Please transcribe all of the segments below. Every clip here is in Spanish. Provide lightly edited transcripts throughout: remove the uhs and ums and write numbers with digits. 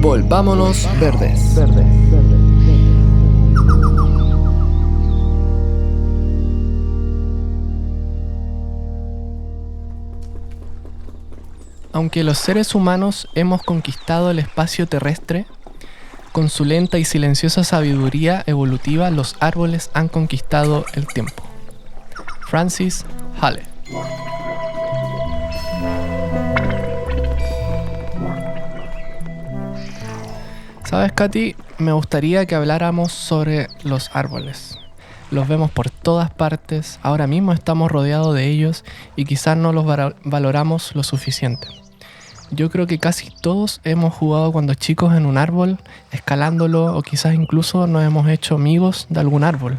Volvámonos verdes. Aunque los seres humanos hemos conquistado el espacio terrestre, con su lenta y silenciosa sabiduría evolutiva, los árboles han conquistado el tiempo. Francis Hale. ¿Sabes, Katy? Me gustaría que habláramos sobre los árboles. Los vemos por todas partes, ahora mismo estamos rodeados de ellos y quizás no los valoramos lo suficiente. Yo creo que casi todos hemos jugado cuando chicos en un árbol, escalándolo, o quizás incluso nos hemos hecho amigos de algún árbol.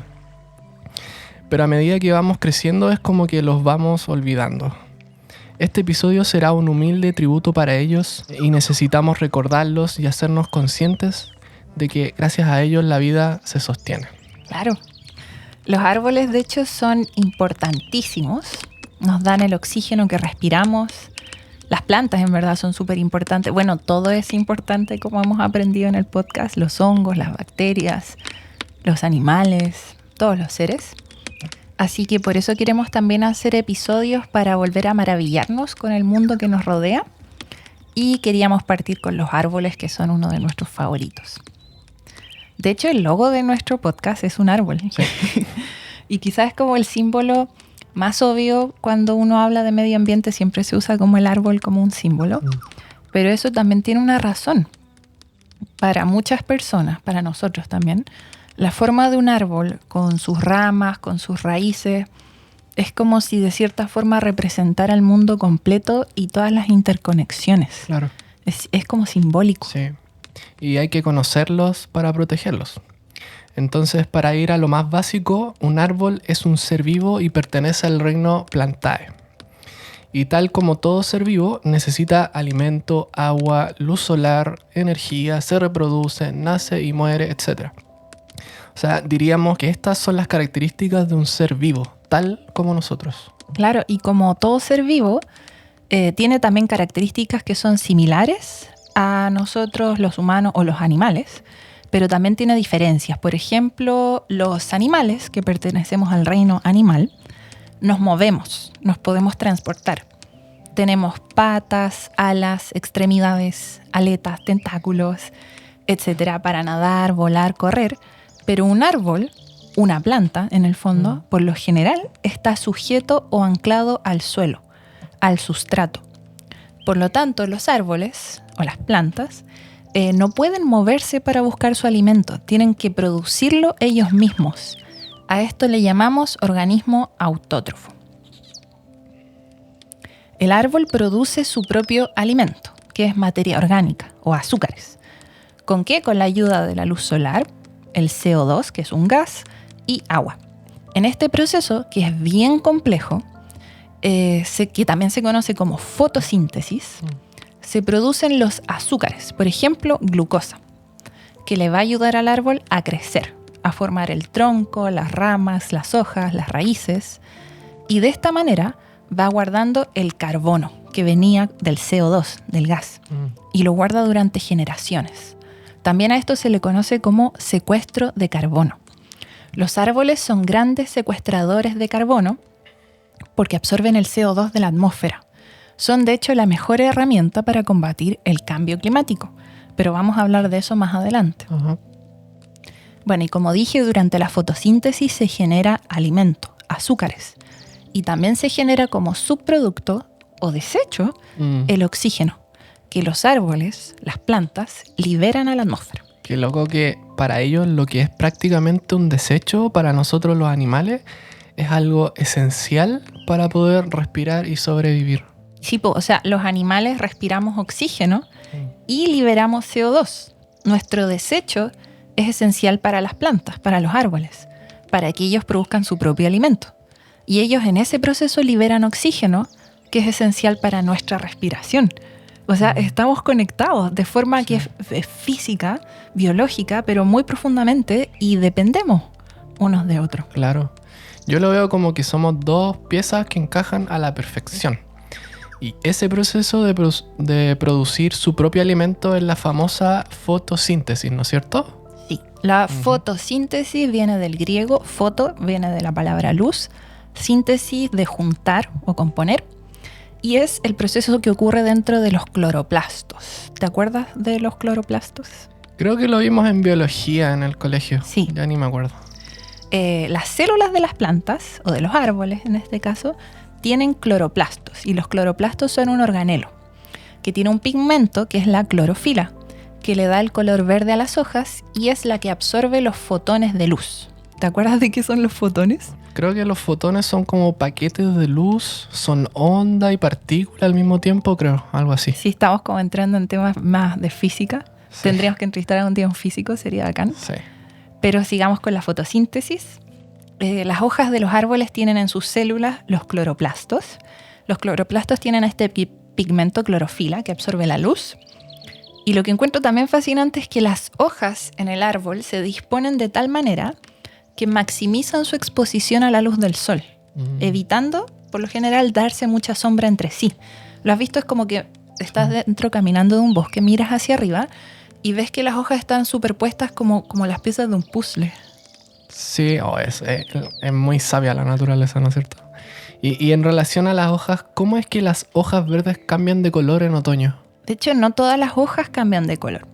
Pero a medida que vamos creciendo es como que los vamos olvidando. Este episodio será un humilde tributo para ellos y necesitamos recordarlos y hacernos conscientes de que gracias a ellos la vida se sostiene. Claro. Los árboles, de hecho, son importantísimos. Nos dan el oxígeno que respiramos. Las plantas, en verdad, son súper importantes. Bueno, todo es importante, como hemos aprendido en el podcast. Los hongos, las bacterias, los animales, todos los seres. Así que por eso queremos también hacer episodios para volver a maravillarnos con el mundo que nos rodea. Y queríamos partir con los árboles, que son uno de nuestros favoritos. De hecho, el logo de nuestro podcast es un árbol. Sí. Y quizás es como el símbolo más obvio cuando uno habla de medio ambiente, siempre se usa como el árbol como un símbolo. Pero eso también tiene una razón. Para muchas personas, para nosotros también, la forma de un árbol con sus ramas, con sus raíces, es como si de cierta forma representara el mundo completo y todas las interconexiones. Claro. Es como simbólico. Sí. Y hay que conocerlos para protegerlos. Entonces, para ir a lo más básico, un árbol es un ser vivo y pertenece al reino Plantae. Y tal como todo ser vivo, necesita alimento, agua, luz solar, energía, se reproduce, nace y muere, etc. O sea, diríamos que estas son las características de un ser vivo, tal como nosotros. Claro, y como todo ser vivo, tiene también características que son similares a nosotros, los humanos o los animales, pero también tiene diferencias. Por ejemplo, los animales que pertenecemos al reino animal, nos movemos, nos podemos transportar. Tenemos patas, alas, extremidades, aletas, tentáculos, etcétera, para nadar, volar, correr. Pero un árbol, una planta en el fondo, por lo general está sujeto o anclado al suelo, al sustrato. Por lo tanto, los árboles o las plantas no pueden moverse para buscar su alimento, tienen que producirlo ellos mismos. A esto le llamamos organismo autótrofo. El árbol produce su propio alimento, que es materia orgánica o azúcares. ¿Con qué? Con la ayuda de la luz solar, el CO2, que es un gas, y agua. En este proceso, que es bien complejo, que también se conoce como fotosíntesis, se producen los azúcares, por ejemplo, glucosa, que le va a ayudar al árbol a crecer, a formar el tronco, las ramas, las hojas, las raíces, y de esta manera va guardando el carbono que venía del CO2, del gas, y lo guarda durante generaciones. También a esto se le conoce como secuestro de carbono. Los árboles son grandes secuestradores de carbono porque absorben el CO2 de la atmósfera. Son de hecho la mejor herramienta para combatir el cambio climático, pero vamos a hablar de eso más adelante. Ajá. Bueno, y como dije, durante la fotosíntesis se genera alimento, azúcares, y también se genera como subproducto o desecho el oxígeno, que los árboles, las plantas, liberan a la atmósfera. Qué loco que para ellos lo que es prácticamente un desecho, para nosotros los animales, es algo esencial para poder respirar y sobrevivir. Sí, o sea, los animales respiramos oxígeno y liberamos CO2. Nuestro desecho es esencial para las plantas, para los árboles, para que ellos produzcan su propio alimento. Y ellos en ese proceso liberan oxígeno, que es esencial para nuestra respiración. O sea, estamos conectados de forma que es física, biológica, pero muy profundamente, y dependemos unos de otros. Claro. Yo lo veo como que somos dos piezas que encajan a la perfección. Y ese proceso de producir su propio alimento es la famosa fotosíntesis, ¿no es cierto? Sí. La fotosíntesis viene del griego, foto viene de la palabra luz, síntesis de juntar o componer, y es el proceso que ocurre dentro de los cloroplastos. ¿Te acuerdas de los cloroplastos? Creo que lo vimos en biología en el colegio. Sí. Ya ni me acuerdo. Las células de las plantas, o de los árboles en este caso, tienen cloroplastos, y los cloroplastos son un organelo que tiene un pigmento que es la clorofila, que le da el color verde a las hojas y es la que absorbe los fotones de luz. ¿Te acuerdas de qué son los fotones? Creo que los fotones son como paquetes de luz, son onda y partícula al mismo tiempo, creo, algo así. Si estamos como entrando en temas más de física, Sí. tendríamos que entrevistar a un día un físico, sería bacán. Sí. Pero sigamos con la fotosíntesis. Las hojas de los árboles tienen en sus células los cloroplastos. Los cloroplastos tienen este pigmento clorofila que absorbe la luz. Y lo que encuentro también fascinante es que las hojas en el árbol se disponen de tal manera que maximizan su exposición a la luz del sol, evitando, por lo general, darse mucha sombra entre sí. ¿Lo has visto? Es como que estás dentro caminando de un bosque, miras hacia arriba y ves que las hojas están superpuestas como las piezas de un puzzle. Sí, es muy sabia la naturaleza, ¿no es cierto? Y en relación a las hojas, ¿cómo es que las hojas verdes cambian de color en otoño? De hecho, no todas las hojas cambian de color.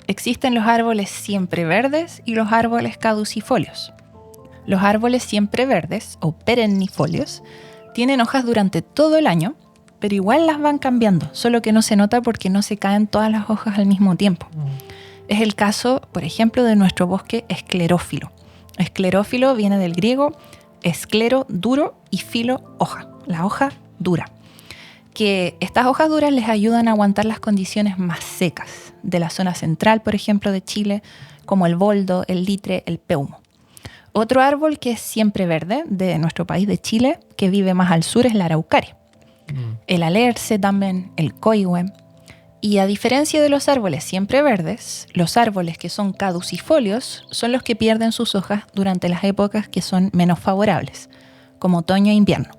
Existen los árboles siempre verdes y los árboles caducifolios. Los árboles siempre verdes, o perennifolios, tienen hojas durante todo el año, pero igual las van cambiando, solo que no se nota porque no se caen todas las hojas al mismo tiempo. Es el caso, por ejemplo, de nuestro bosque esclerófilo. Esclerófilo viene del griego esclero, duro, y filo, hoja, la hoja dura. Que estas hojas duras les ayudan a aguantar las condiciones más secas de la zona central, por ejemplo, de Chile, como el boldo, el litre, el peumo. Otro árbol que es siempre verde de nuestro país de Chile, que vive más al sur, es la araucaria. El alerce también, el coihue. Y a diferencia de los árboles siempre verdes, los árboles que son caducifolios son los que pierden sus hojas durante las épocas que son menos favorables, como otoño e invierno.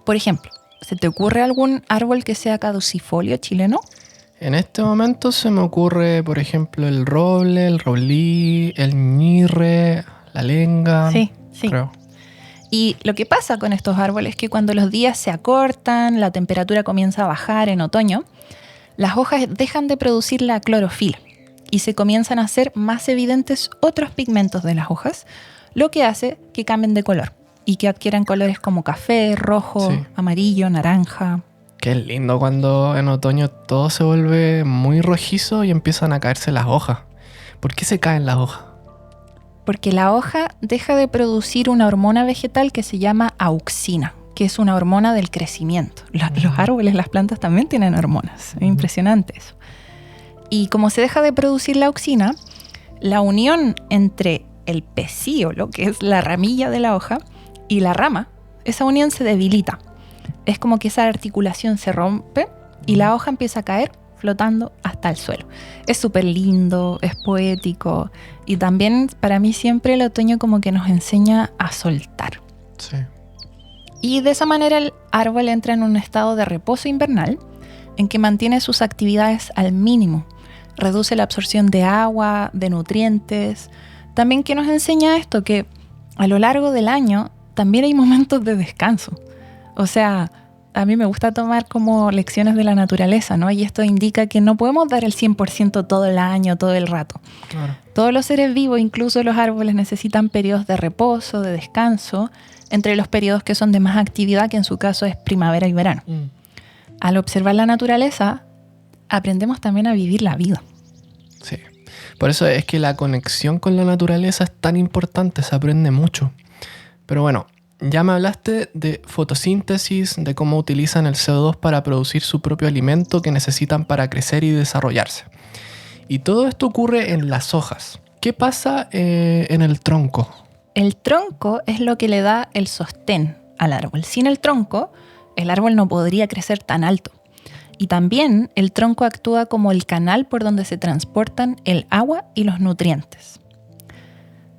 Por ejemplo, ¿se te ocurre algún árbol que sea caducifolio chileno? En este momento se me ocurre, por ejemplo, el roble, el roblí, el ñirre, la lenga. Sí. Creo. Y lo que pasa con estos árboles es que cuando los días se acortan, la temperatura comienza a bajar en otoño, las hojas dejan de producir la clorofila y se comienzan a hacer más evidentes otros pigmentos de las hojas, lo que hace que cambien de color y que adquieran colores como café, rojo, Sí. amarillo, naranja. Qué lindo cuando en otoño todo se vuelve muy rojizo y empiezan a caerse las hojas. ¿Por qué se caen las hojas? Porque la hoja deja de producir una hormona vegetal que se llama auxina, que es una hormona del crecimiento. Los árboles, las plantas también tienen hormonas. Es impresionante eso. Y como se deja de producir la auxina, la unión entre el pecíolo, que es la ramilla de la hoja, y la rama, esa unión se debilita. Es como que esa articulación se rompe y la hoja empieza a caer flotando hasta el suelo. Es súper lindo, es poético y también para mí siempre el otoño como que nos enseña a soltar. Sí. Y de esa manera el árbol entra en un estado de reposo invernal en que mantiene sus actividades al mínimo, reduce la absorción de agua, de nutrientes. También que nos enseña esto, que a lo largo del año también hay momentos de descanso. O sea, a mí me gusta tomar como lecciones de la naturaleza, ¿no? Y esto indica que no podemos dar el 100% todo el año, todo el rato. Claro. Todos los seres vivos, incluso los árboles, necesitan periodos de reposo, de descanso, entre los periodos que son de más actividad, que en su caso es primavera y verano. Al observar la naturaleza, aprendemos también a vivir la vida. Sí. Por eso es que la conexión con la naturaleza es tan importante, se aprende mucho. Pero bueno, ya me hablaste de fotosíntesis, de cómo utilizan el CO2 para producir su propio alimento que necesitan para crecer y desarrollarse. Y todo esto ocurre en las hojas. ¿Qué pasa en el tronco? El tronco es lo que le da el sostén al árbol. Sin el tronco, el árbol no podría crecer tan alto. Y también el tronco actúa como el canal por donde se transportan el agua y los nutrientes.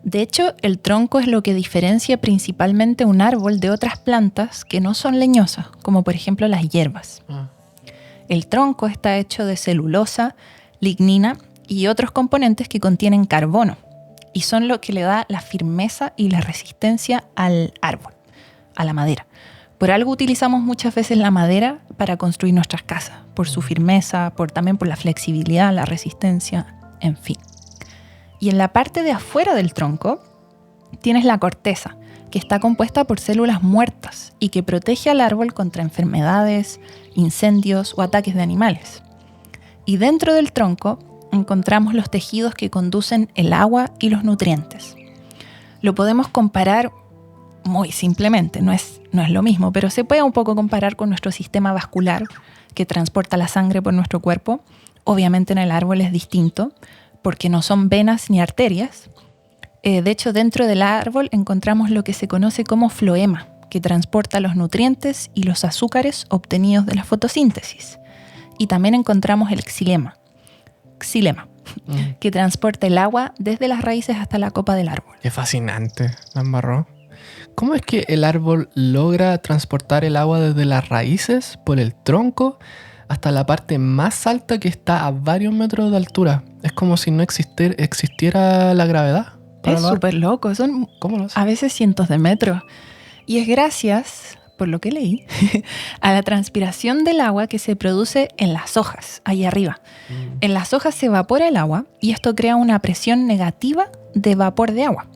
De hecho, el tronco es lo que diferencia principalmente un árbol de otras plantas que no son leñosas, como por ejemplo las hierbas. El tronco está hecho de celulosa, lignina y otros componentes que contienen carbono y son lo que le da la firmeza y la resistencia al árbol, a la madera. Por algo utilizamos muchas veces la madera para construir nuestras casas, por su firmeza, también por la flexibilidad, la resistencia, en fin. Y en la parte de afuera del tronco tienes la corteza, que está compuesta por células muertas y que protege al árbol contra enfermedades, incendios o ataques de animales. Y dentro del tronco encontramos los tejidos que conducen el agua y los nutrientes. Lo podemos comparar muy simplemente, no es lo mismo, pero se puede un poco comparar con nuestro sistema vascular que transporta la sangre por nuestro cuerpo. Obviamente en el árbol es distinto, porque no son venas ni arterias. De hecho, dentro del árbol encontramos lo que se conoce como floema, que transporta los nutrientes y los azúcares obtenidos de la fotosíntesis. Y también encontramos el xilema, que transporta el agua desde las raíces hasta la copa del árbol. Qué fascinante, la embarró. ¿Cómo es que el árbol logra transportar el agua desde las raíces, por el tronco, hasta la parte más alta que está a varios metros de altura? Es como si no existiera la gravedad. Es súper loco, son ¿Cómo lo hace? a veces cientos de metros. Y es gracias, por lo que leí, a la transpiración del agua que se produce en las hojas, ahí arriba. En las hojas se evapora el agua y esto crea una presión negativa de vapor de agua.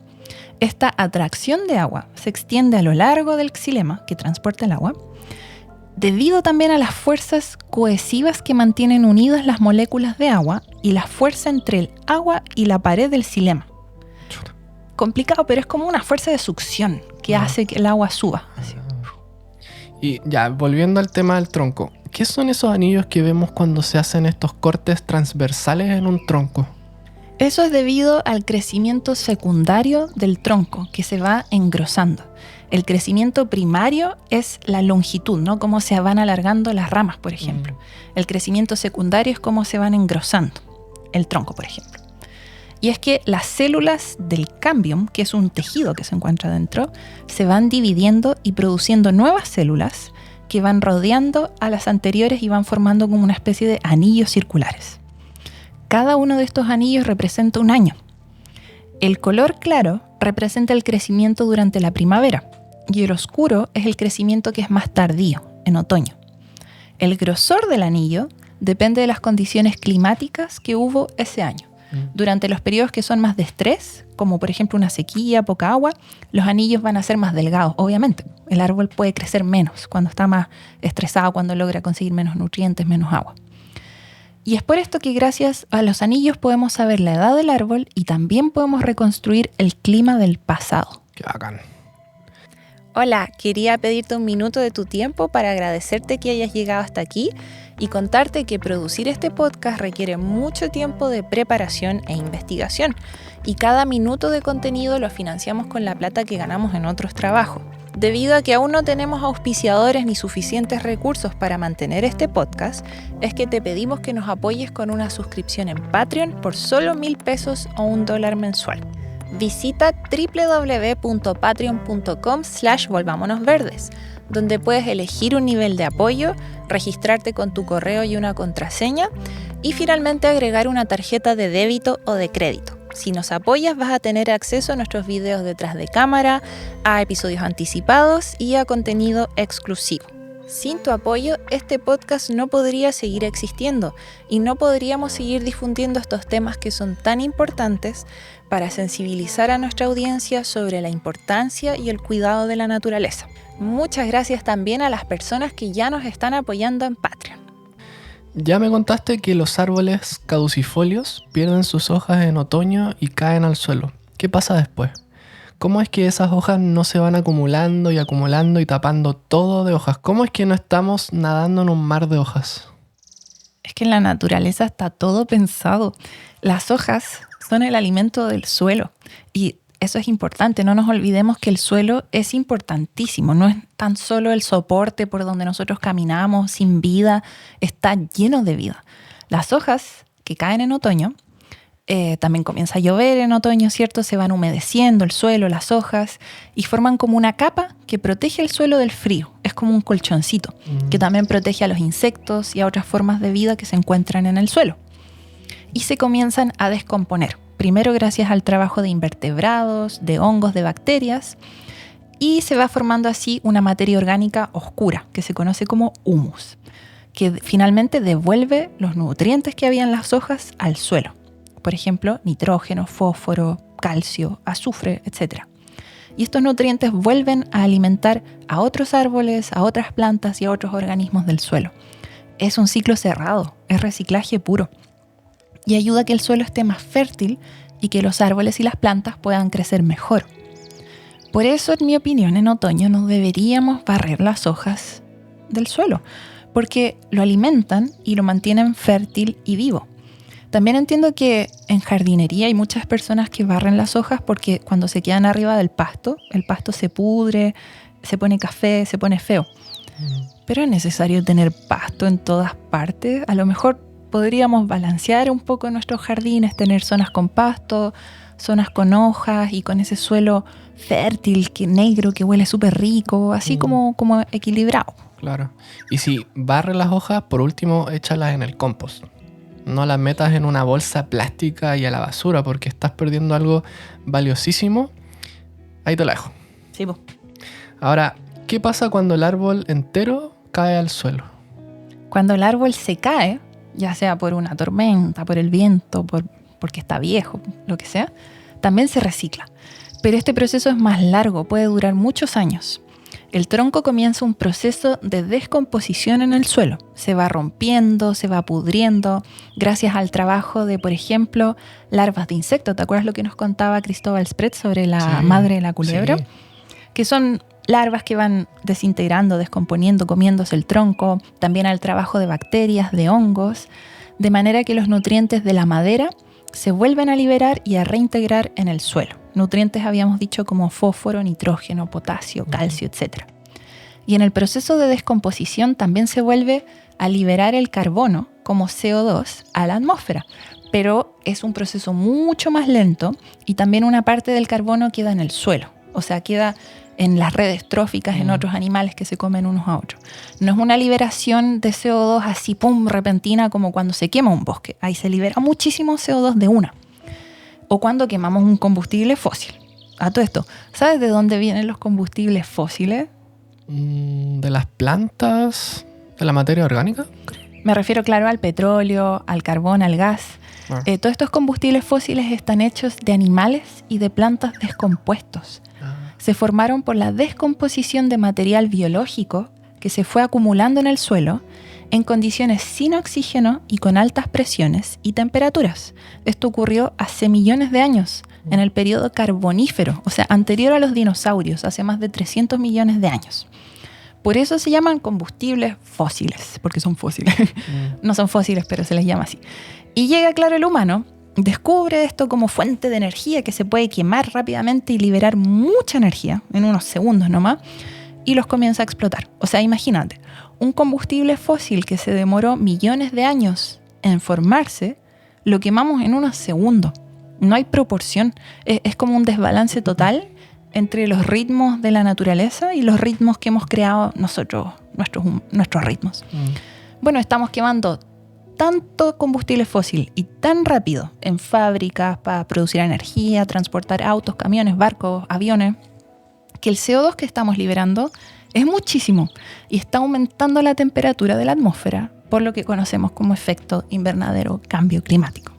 Esta atracción de agua se extiende a lo largo del xilema que transporta el agua, debido también a las fuerzas cohesivas que mantienen unidas las moléculas de agua y la fuerza entre el agua y la pared del xilema. Complicado, pero es como una fuerza de succión que hace que el agua suba. Así. Y ya, volviendo al tema del tronco, ¿qué son esos anillos que vemos cuando se hacen estos cortes transversales en un tronco? Eso es debido al crecimiento secundario del tronco, que se va engrosando. El crecimiento primario es la longitud, ¿no? Cómo se van alargando las ramas, por ejemplo. El crecimiento secundario es cómo se van engrosando el tronco, por ejemplo. Y es que las células del cambium, que es un tejido que se encuentra dentro, se van dividiendo y produciendo nuevas células que van rodeando a las anteriores y van formando como una especie de anillos circulares. Cada uno de estos anillos representa un año. El color claro representa el crecimiento durante la primavera y el oscuro es el crecimiento que es más tardío, en otoño. El grosor del anillo depende de las condiciones climáticas que hubo ese año. Durante los periodos que son más de estrés, como por ejemplo una sequía, poca agua, los anillos van a ser más delgados, obviamente. El árbol puede crecer menos cuando está más estresado, cuando logra conseguir menos nutrientes, menos agua. Y es por esto que gracias a los anillos podemos saber la edad del árbol y también podemos reconstruir el clima del pasado. Qué bacán. Hola, quería pedirte un minuto de tu tiempo para agradecerte que hayas llegado hasta aquí y contarte que producir este podcast requiere mucho tiempo de preparación e investigación y cada minuto de contenido lo financiamos con la plata que ganamos en otros trabajos. Debido a que aún no tenemos auspiciadores ni suficientes recursos para mantener este podcast, es que te pedimos que nos apoyes con una suscripción en Patreon por solo 1,000 pesos o $1 mensual. Visita www.patreon.com/volvámonosverdes, donde puedes elegir un nivel de apoyo, registrarte con tu correo y una contraseña y finalmente agregar una tarjeta de débito o de crédito. Si nos apoyas vas a tener acceso a nuestros videos detrás de cámara, a episodios anticipados y a contenido exclusivo. Sin tu apoyo, este podcast no podría seguir existiendo y no podríamos seguir difundiendo estos temas que son tan importantes para sensibilizar a nuestra audiencia sobre la importancia y el cuidado de la naturaleza. Muchas gracias también a las personas que ya nos están apoyando en Patreon. Ya me contaste que los árboles caducifolios pierden sus hojas en otoño y caen al suelo. ¿Qué pasa después? ¿Cómo es que esas hojas no se van acumulando y tapando todo de hojas? ¿Cómo es que no estamos nadando en un mar de hojas? Es que en la naturaleza está todo pensado. Las hojas son el alimento del suelo y eso es importante. No nos olvidemos que el suelo es importantísimo. No es tan solo el soporte por donde nosotros caminamos sin vida, está lleno de vida. Las hojas que caen en otoño También comienza a llover en otoño, ¿cierto? Se van humedeciendo el suelo, las hojas, y forman como una capa que protege el suelo del frío. Es como un colchoncito que también protege a los insectos y a otras formas de vida que se encuentran en el suelo. Y se comienzan a descomponer. Primero gracias al trabajo de invertebrados, de hongos, de bacterias, y se va formando así una materia orgánica oscura que se conoce como humus, que finalmente devuelve los nutrientes que había en las hojas al suelo. Por ejemplo, nitrógeno, fósforo, calcio, azufre, etc. Y estos nutrientes vuelven a alimentar a otros árboles, a otras plantas y a otros organismos del suelo. Es un ciclo cerrado, es reciclaje puro. Y ayuda a que el suelo esté más fértil y que los árboles y las plantas puedan crecer mejor. Por eso, en mi opinión, en otoño no deberíamos barrer las hojas del suelo, porque lo alimentan y lo mantienen fértil y vivo. También entiendo que en jardinería hay muchas personas que barren las hojas porque cuando se quedan arriba del pasto, el pasto se pudre, se pone café, se pone feo. Pero es necesario tener pasto en todas partes. A lo mejor podríamos balancear un poco nuestros jardines, tener zonas con pasto, zonas con hojas y con ese suelo fértil, negro, que huele súper rico, así como equilibrado. Claro. Y si barre las hojas, por último, échalas en el compost. No las metas en una bolsa plástica y a la basura porque estás perdiendo algo valiosísimo. Ahí te lo dejo. Sí, po. Ahora, ¿qué pasa cuando el árbol entero cae al suelo? Cuando el árbol se cae, ya sea por una tormenta, por el viento, porque está viejo, lo que sea, también se recicla. Pero este proceso es más largo, puede durar muchos años. El tronco comienza un proceso de descomposición en el suelo. Se va rompiendo, se va pudriendo, gracias al trabajo de, por ejemplo, larvas de insectos. ¿Te acuerdas lo que nos contaba Cristóbal Spread sobre la madre de la culebra? Sí. Que son larvas que van desintegrando, descomponiendo, comiéndose el tronco. También al trabajo de bacterias, de hongos, de manera que los nutrientes de la madera se vuelven a liberar y a reintegrar en el suelo. Nutrientes habíamos dicho como fósforo, nitrógeno, potasio, calcio, etc. Y en el proceso de descomposición también se vuelve a liberar el carbono como CO2 a la atmósfera, pero es un proceso mucho más lento y también una parte del carbono queda en el suelo, o sea, queda en las redes tróficas, en otros animales que se comen unos a otros. No es una liberación de CO2 así, pum, repentina como cuando se quema un bosque. Ahí se libera muchísimo CO2 de una. O cuando quemamos un combustible fósil. A todo esto, ¿sabes de dónde vienen los combustibles fósiles? De las plantas, de la materia orgánica. Me refiero, claro, al petróleo, al carbón, al gas. Todos estos combustibles fósiles están hechos de animales y de plantas descompuestos. Se formaron por la descomposición de material biológico que se fue acumulando en el suelo en condiciones sin oxígeno y con altas presiones y temperaturas. Esto ocurrió hace millones de años, en el periodo carbonífero, o sea, anterior a los dinosaurios, hace más de 300 millones de años. Por eso se llaman combustibles fósiles, porque son fósiles. No son fósiles, pero se les llama así. Y llega, claro, el humano, descubre esto como fuente de energía que se puede quemar rápidamente y liberar mucha energía en unos segundos nomás, y los comienza a explotar. O sea, imagínate, un combustible fósil que se demoró millones de años en formarse, lo quemamos en unos segundos. No hay proporción. Es como un desbalance total entre los ritmos de la naturaleza y los ritmos que hemos creado nosotros, nuestros ritmos. Bueno, estamos quemando tanto combustible fósil y tan rápido en fábricas para producir energía, transportar autos, camiones, barcos, aviones, que el CO2 que estamos liberando es muchísimo y está aumentando la temperatura de la atmósfera, por lo que conocemos como efecto invernadero, cambio climático.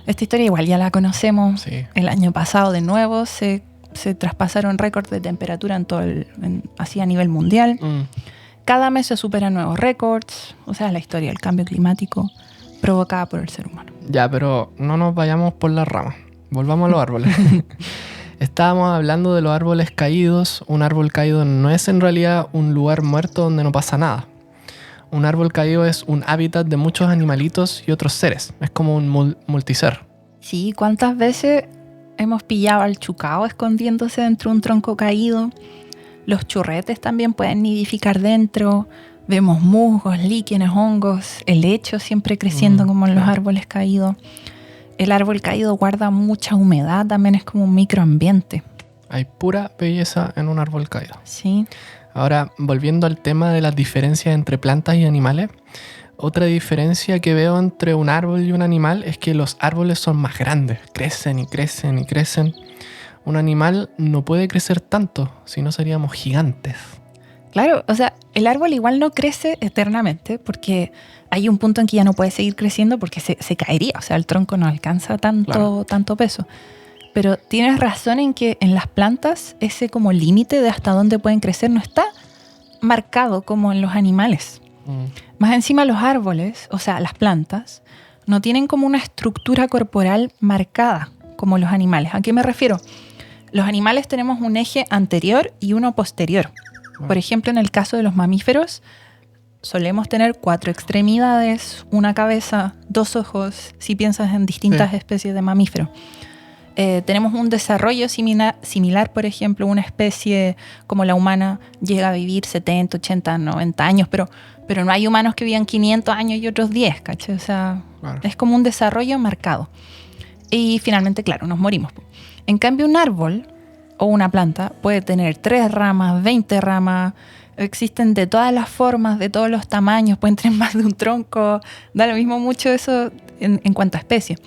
Esta historia igual ya la conocemos. Sí. El año pasado de nuevo se traspasaron récords de temperatura así a nivel mundial. Cada mes se superan nuevos récords. O sea, la historia del cambio climático provocada por el ser humano. Ya, pero no nos vayamos por las ramas. Volvamos a los árboles. Estábamos hablando de los árboles caídos. Un árbol caído no es en realidad un lugar muerto donde no pasa nada. Un árbol caído es un hábitat de muchos animalitos y otros seres. Es como un multiser. Sí, ¿cuántas veces hemos pillado al chucao escondiéndose dentro de un tronco caído? Los churretes también pueden nidificar dentro. Vemos musgos, líquenes, hongos, helecho siempre creciendo como en los árboles caídos. El árbol caído guarda mucha humedad, también es como un microambiente. Hay pura belleza en un árbol caído. Sí. Ahora, volviendo al tema de las diferencias entre plantas y animales, otra diferencia que veo entre un árbol y un animal es que los árboles son más grandes, crecen y crecen y crecen. Un animal no puede crecer tanto, si no seríamos gigantes. Claro, o sea, el árbol igual no crece eternamente porque hay un punto en que ya no puede seguir creciendo porque se caería, o sea, el tronco no alcanza tanto peso. Pero tienes razón en que en las plantas ese como límite de hasta dónde pueden crecer no está marcado como en los animales. Más encima los árboles, o sea, las plantas, no tienen como una estructura corporal marcada como los animales. ¿A qué me refiero? Los animales tenemos un eje anterior y uno posterior. Por ejemplo, en el caso de los mamíferos, solemos tener 4 extremidades, una cabeza, 2 ojos, si piensas en distintas especies de mamíferos. Tenemos un desarrollo similar, por ejemplo, una especie como la humana llega a vivir 70, 80, 90 años, pero no hay humanos que vivan 500 años y otros 10, ¿cachai? O sea, es como un desarrollo marcado. Y finalmente, claro, nos morimos. En cambio, un árbol o una planta puede tener 3 ramas, 20 ramas, existen de todas las formas, de todos los tamaños, pueden tener más de un tronco, da lo mismo mucho eso en cuanto a especies.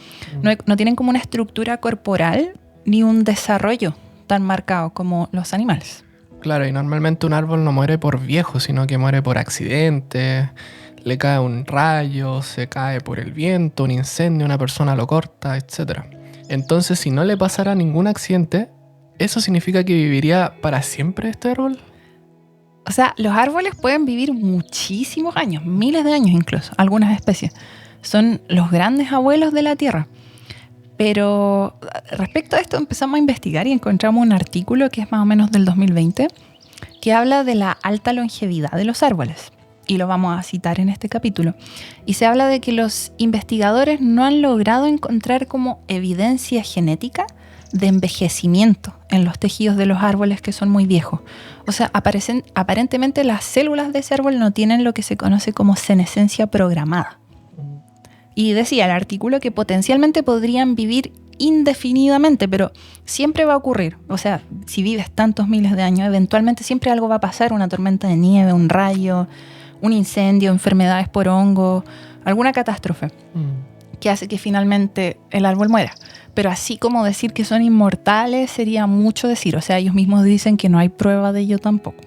No tienen como una estructura corporal ni un desarrollo tan marcado como los animales. Claro, y normalmente un árbol no muere por viejo, sino que muere por accidente, le cae un rayo, se cae por el viento, un incendio, una persona lo corta, etc. Entonces, si no le pasara ningún accidente, ¿eso significa que viviría para siempre este árbol? O sea, los árboles pueden vivir muchísimos años, miles de años incluso, algunas especies. Son los grandes abuelos de la Tierra. Pero respecto a esto empezamos a investigar y encontramos un artículo que es más o menos del 2020 que habla de la alta longevidad de los árboles. Y lo vamos a citar en este capítulo. Y se habla de que los investigadores no han logrado encontrar como evidencia genética de envejecimiento en los tejidos de los árboles que son muy viejos. O sea, aparentemente las células de ese árbol no tienen lo que se conoce como senescencia programada. Y decía el artículo que potencialmente podrían vivir indefinidamente, pero siempre va a ocurrir. O sea, si vives tantos miles de años, eventualmente siempre algo va a pasar, una tormenta de nieve, un rayo, un incendio, enfermedades por hongo, alguna catástrofe que hace que finalmente el árbol muera. Pero así como decir que son inmortales sería mucho decir. O sea, ellos mismos dicen que no hay prueba de ello tampoco.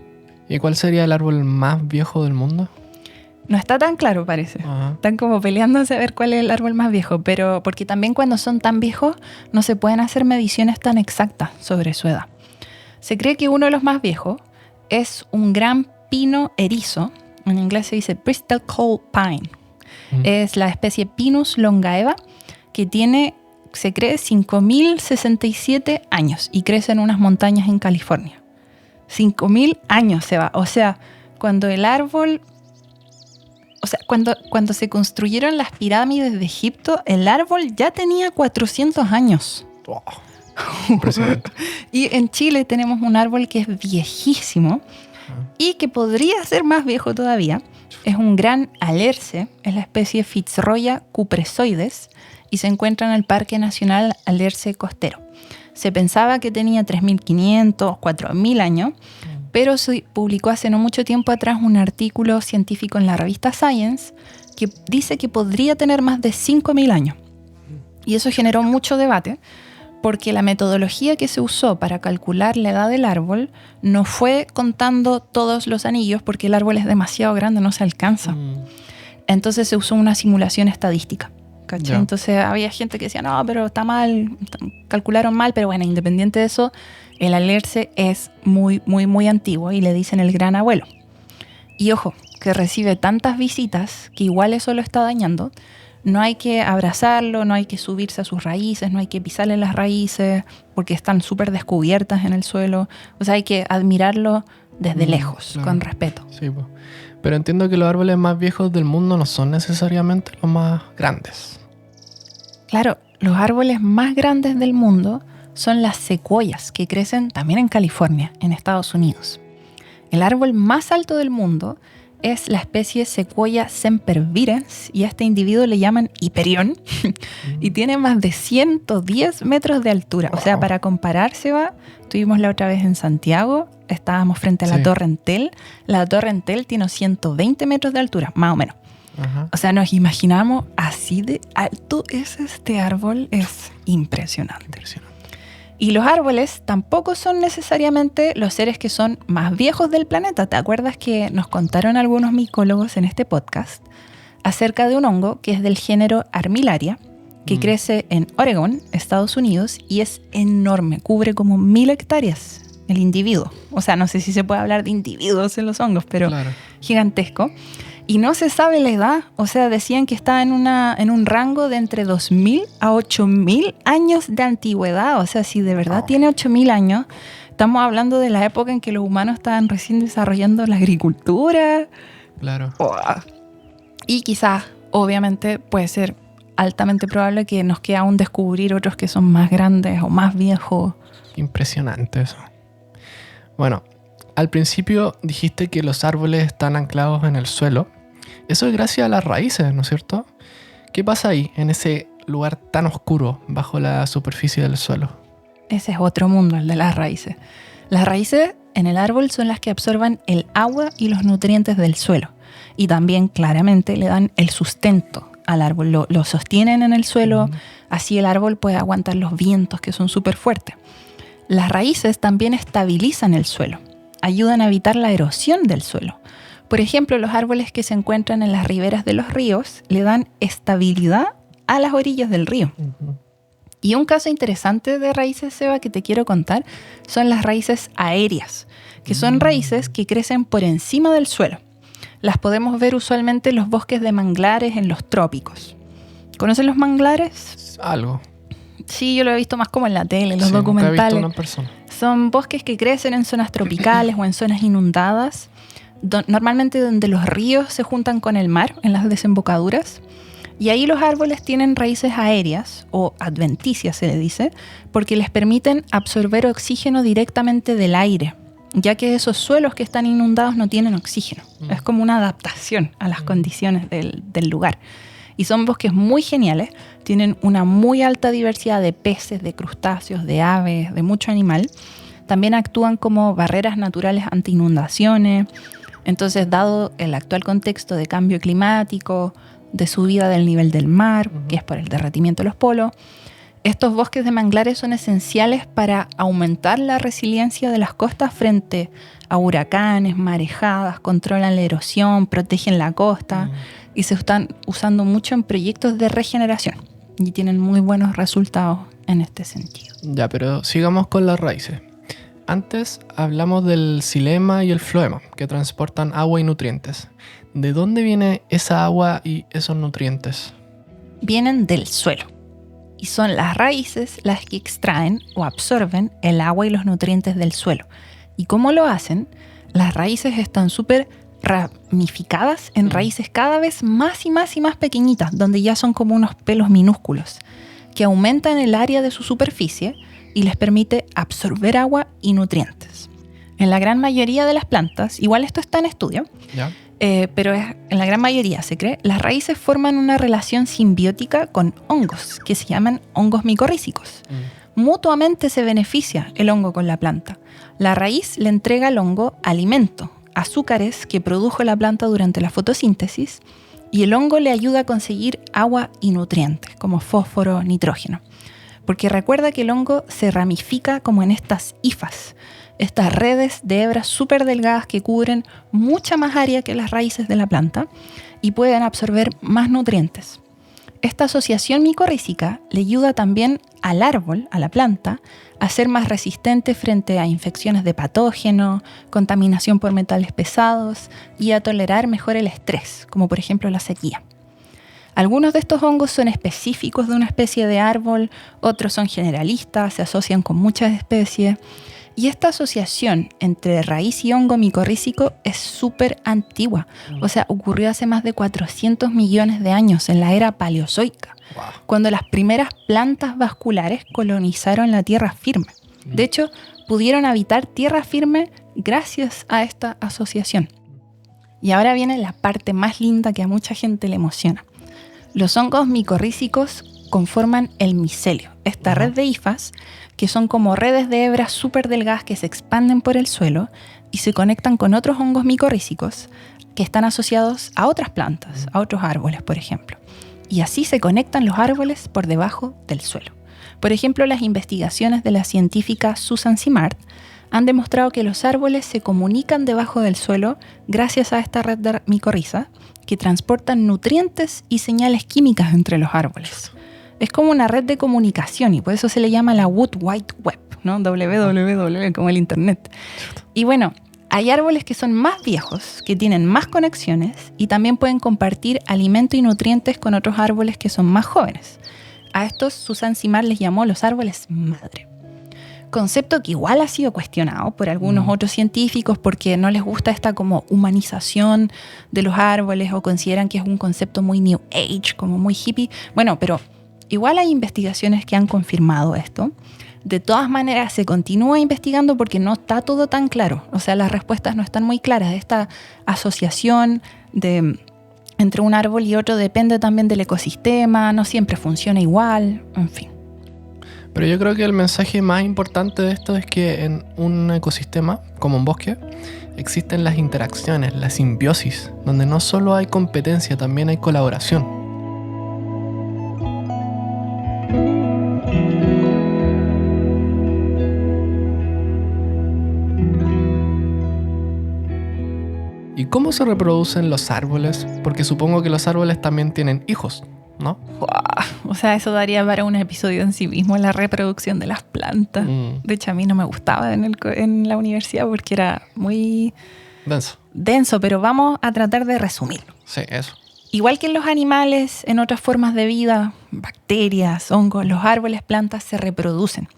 ¿Y cuál sería el árbol más viejo del mundo? No está tan claro, parece. Están como peleándose a ver cuál es el árbol más viejo, pero porque también cuando son tan viejos no se pueden hacer mediciones tan exactas sobre su edad. Se cree que uno de los más viejos es un gran pino erizo, en inglés se dice Bristol Coal Pine. Es la especie Pinus longaeva que tiene, se cree, 5.067 años y crece en unas montañas en California. 5.000 años se va. O sea, cuando el árbol... O sea, cuando se construyeron las pirámides de Egipto, el árbol ya tenía 400 años. Wow. Impresionante. Y en Chile tenemos un árbol que es viejísimo y que podría ser más viejo todavía. Es un gran alerce, es la especie Fitzroya cupresoides y se encuentra en el Parque Nacional Alerce Costero. Se pensaba que tenía 3.500, 4.000 años, pero se publicó hace no mucho tiempo atrás un artículo científico en la revista Science que dice que podría tener más de 5.000 años. Y eso generó mucho debate porque la metodología que se usó para calcular la edad del árbol no fue contando todos los anillos porque el árbol es demasiado grande, no se alcanza. Entonces se usó una simulación estadística. ¿Cachai? Entonces había gente que decía, no, pero está mal, calcularon mal, pero bueno, independiente de eso, el alerce es muy, muy, muy antiguo y le dicen el gran abuelo. Y ojo, que recibe tantas visitas que igual eso lo está dañando. No hay que abrazarlo, no hay que subirse a sus raíces, no hay que pisarle las raíces porque están súper descubiertas en el suelo. O sea, hay que admirarlo desde lejos, claro, con respeto. Sí, pues. Pero entiendo que los árboles más viejos del mundo no son necesariamente los más grandes. Claro, los árboles más grandes del mundo son las secuoyas, que crecen también en California, en Estados Unidos. El árbol más alto del mundo es la especie Sequoia sempervirens y a este individuo le llaman hiperión y tiene más de 110 metros de altura. O sea, para compararse, estuvimos la otra vez en Santiago, estábamos frente a la Torre Entel. La Torre Entel tiene 120 metros de altura, más o menos. Ajá. O sea, nos imaginamos así de alto es este árbol, es impresionante. Y los árboles tampoco son necesariamente los seres que son más viejos del planeta. ¿Te acuerdas que nos contaron algunos micólogos en este podcast acerca de un hongo que es del género Armillaria, que crece en Oregón, Estados Unidos, y es enorme, cubre como 1000 hectáreas el individuo. O sea, no sé si se puede hablar de individuos en los hongos, pero gigantesco. Y no se sabe la edad, o sea, decían que está en un rango de entre 2000 a 8000 años de antigüedad. O sea, si de verdad tiene 8000 años, estamos hablando de la época en que los humanos estaban recién desarrollando la agricultura. Claro. Y quizás, obviamente, puede ser altamente probable que nos quede aún descubrir otros que son más grandes o más viejos. Impresionante eso. Bueno, al principio dijiste que los árboles están anclados en el suelo. Eso es gracias a las raíces, ¿no es cierto? ¿Qué pasa ahí, en ese lugar tan oscuro, bajo la superficie del suelo? Ese es otro mundo, el de las raíces. Las raíces en el árbol son las que absorban el agua y los nutrientes del suelo. Y también, claramente, le dan el sustento al árbol. Lo sostienen en el suelo, así el árbol puede aguantar los vientos que son súper fuertes. Las raíces también estabilizan el suelo. Ayudan a evitar la erosión del suelo. Por ejemplo, los árboles que se encuentran en las riberas de los ríos le dan estabilidad a las orillas del río. Y un caso interesante de raíces, Seba, que te quiero contar, son las raíces aéreas, que son raíces que crecen por encima del suelo. Las podemos ver usualmente en los bosques de manglares en los trópicos. ¿Conocen los manglares? Algo. Sí, yo lo he visto más como en la tele, en los documentales. Nunca he visto una persona. Son bosques que crecen en zonas tropicales o en zonas inundadas, normalmente donde los ríos se juntan con el mar, en las desembocaduras. Y ahí los árboles tienen raíces aéreas, o adventicias se le dice, porque les permiten absorber oxígeno directamente del aire, ya que esos suelos que están inundados no tienen oxígeno. Es como una adaptación a las condiciones del lugar. Y son bosques muy geniales, tienen una muy alta diversidad de peces, de crustáceos, de aves, de mucho animal. También actúan como barreras naturales ante inundaciones. Entonces, dado el actual contexto de cambio climático, de subida del nivel del mar, que es por el derretimiento de los polos, estos bosques de manglares son esenciales para aumentar la resiliencia de las costas frente a huracanes, marejadas, controlan la erosión, protegen la costa y se están usando mucho en proyectos de regeneración y tienen muy buenos resultados en este sentido. Ya, pero sigamos con las raíces. Antes hablamos del xilema y el floema, que transportan agua y nutrientes. ¿De dónde viene esa agua y esos nutrientes? Vienen del suelo. Y son las raíces las que extraen o absorben el agua y los nutrientes del suelo. ¿Y cómo lo hacen? Las raíces están súper ramificadas en raíces cada vez más y más y más pequeñitas, donde ya son como unos pelos minúsculos, que aumentan el área de su superficie y les permite absorber agua y nutrientes. En la gran mayoría de las plantas, igual esto está en estudio, pero en la gran mayoría se cree, las raíces forman una relación simbiótica con hongos, que se llaman hongos micorrízicos. Mutuamente se beneficia el hongo con la planta. La raíz le entrega al hongo alimento, azúcares que produjo la planta durante la fotosíntesis, y el hongo le ayuda a conseguir agua y nutrientes, como fósforo, nitrógeno. Porque recuerda que el hongo se ramifica como en estas hifas, estas redes de hebras súper delgadas que cubren mucha más área que las raíces de la planta y pueden absorber más nutrientes. Esta asociación micorrízica le ayuda también al árbol, a la planta, a ser más resistente frente a infecciones de patógenos, contaminación por metales pesados y a tolerar mejor el estrés, como por ejemplo la sequía. Algunos de estos hongos son específicos de una especie de árbol, otros son generalistas, se asocian con muchas especies. Y esta asociación entre raíz y hongo micorrízico es súper antigua. O sea, ocurrió hace más de 400 millones de años, en la era paleozoica, cuando las primeras plantas vasculares colonizaron la tierra firme. De hecho, pudieron habitar tierra firme gracias a esta asociación. Y ahora viene la parte más linda que a mucha gente le emociona. Los hongos micorrízicos conforman el micelio, esta red de hifas que son como redes de hebras súper delgadas que se expanden por el suelo y se conectan con otros hongos micorrízicos que están asociados a otras plantas, a otros árboles, por ejemplo. Y así se conectan los árboles por debajo del suelo. Por ejemplo, las investigaciones de la científica Susan Simard han demostrado que los árboles se comunican debajo del suelo gracias a esta red de micorriza que transportan nutrientes y señales químicas entre los árboles. Es como una red de comunicación y por eso se le llama la Wood Wide Web, ¿no? www, como el internet. Y bueno, hay árboles que son más viejos, que tienen más conexiones y también pueden compartir alimento y nutrientes con otros árboles que son más jóvenes. A estos Susan Simard les llamó los árboles madre. Concepto que igual ha sido cuestionado por algunos otros científicos porque no les gusta esta como humanización de los árboles o consideran que es un concepto muy New Age, como muy hippie. Bueno, pero igual hay investigaciones que han confirmado esto. De todas maneras, se continúa investigando porque no está todo tan claro. O sea, las respuestas no están muy claras. Esta asociación entre un árbol y otro depende también del ecosistema, no siempre funciona igual, en fin. Pero yo creo que el mensaje más importante de esto es que en un ecosistema, como un bosque, existen las interacciones, la simbiosis, donde no solo hay competencia, también hay colaboración. ¿Y cómo se reproducen los árboles? Porque supongo que los árboles también tienen hijos, ¿no? O sea, eso daría para un episodio en sí mismo, la reproducción de las plantas. De hecho, a mí no me gustaba en la universidad porque era muy denso, pero vamos a tratar de resumirlo. Sí, eso. Igual que en los animales, en otras formas de vida, bacterias, hongos, los árboles, plantas se reproducen.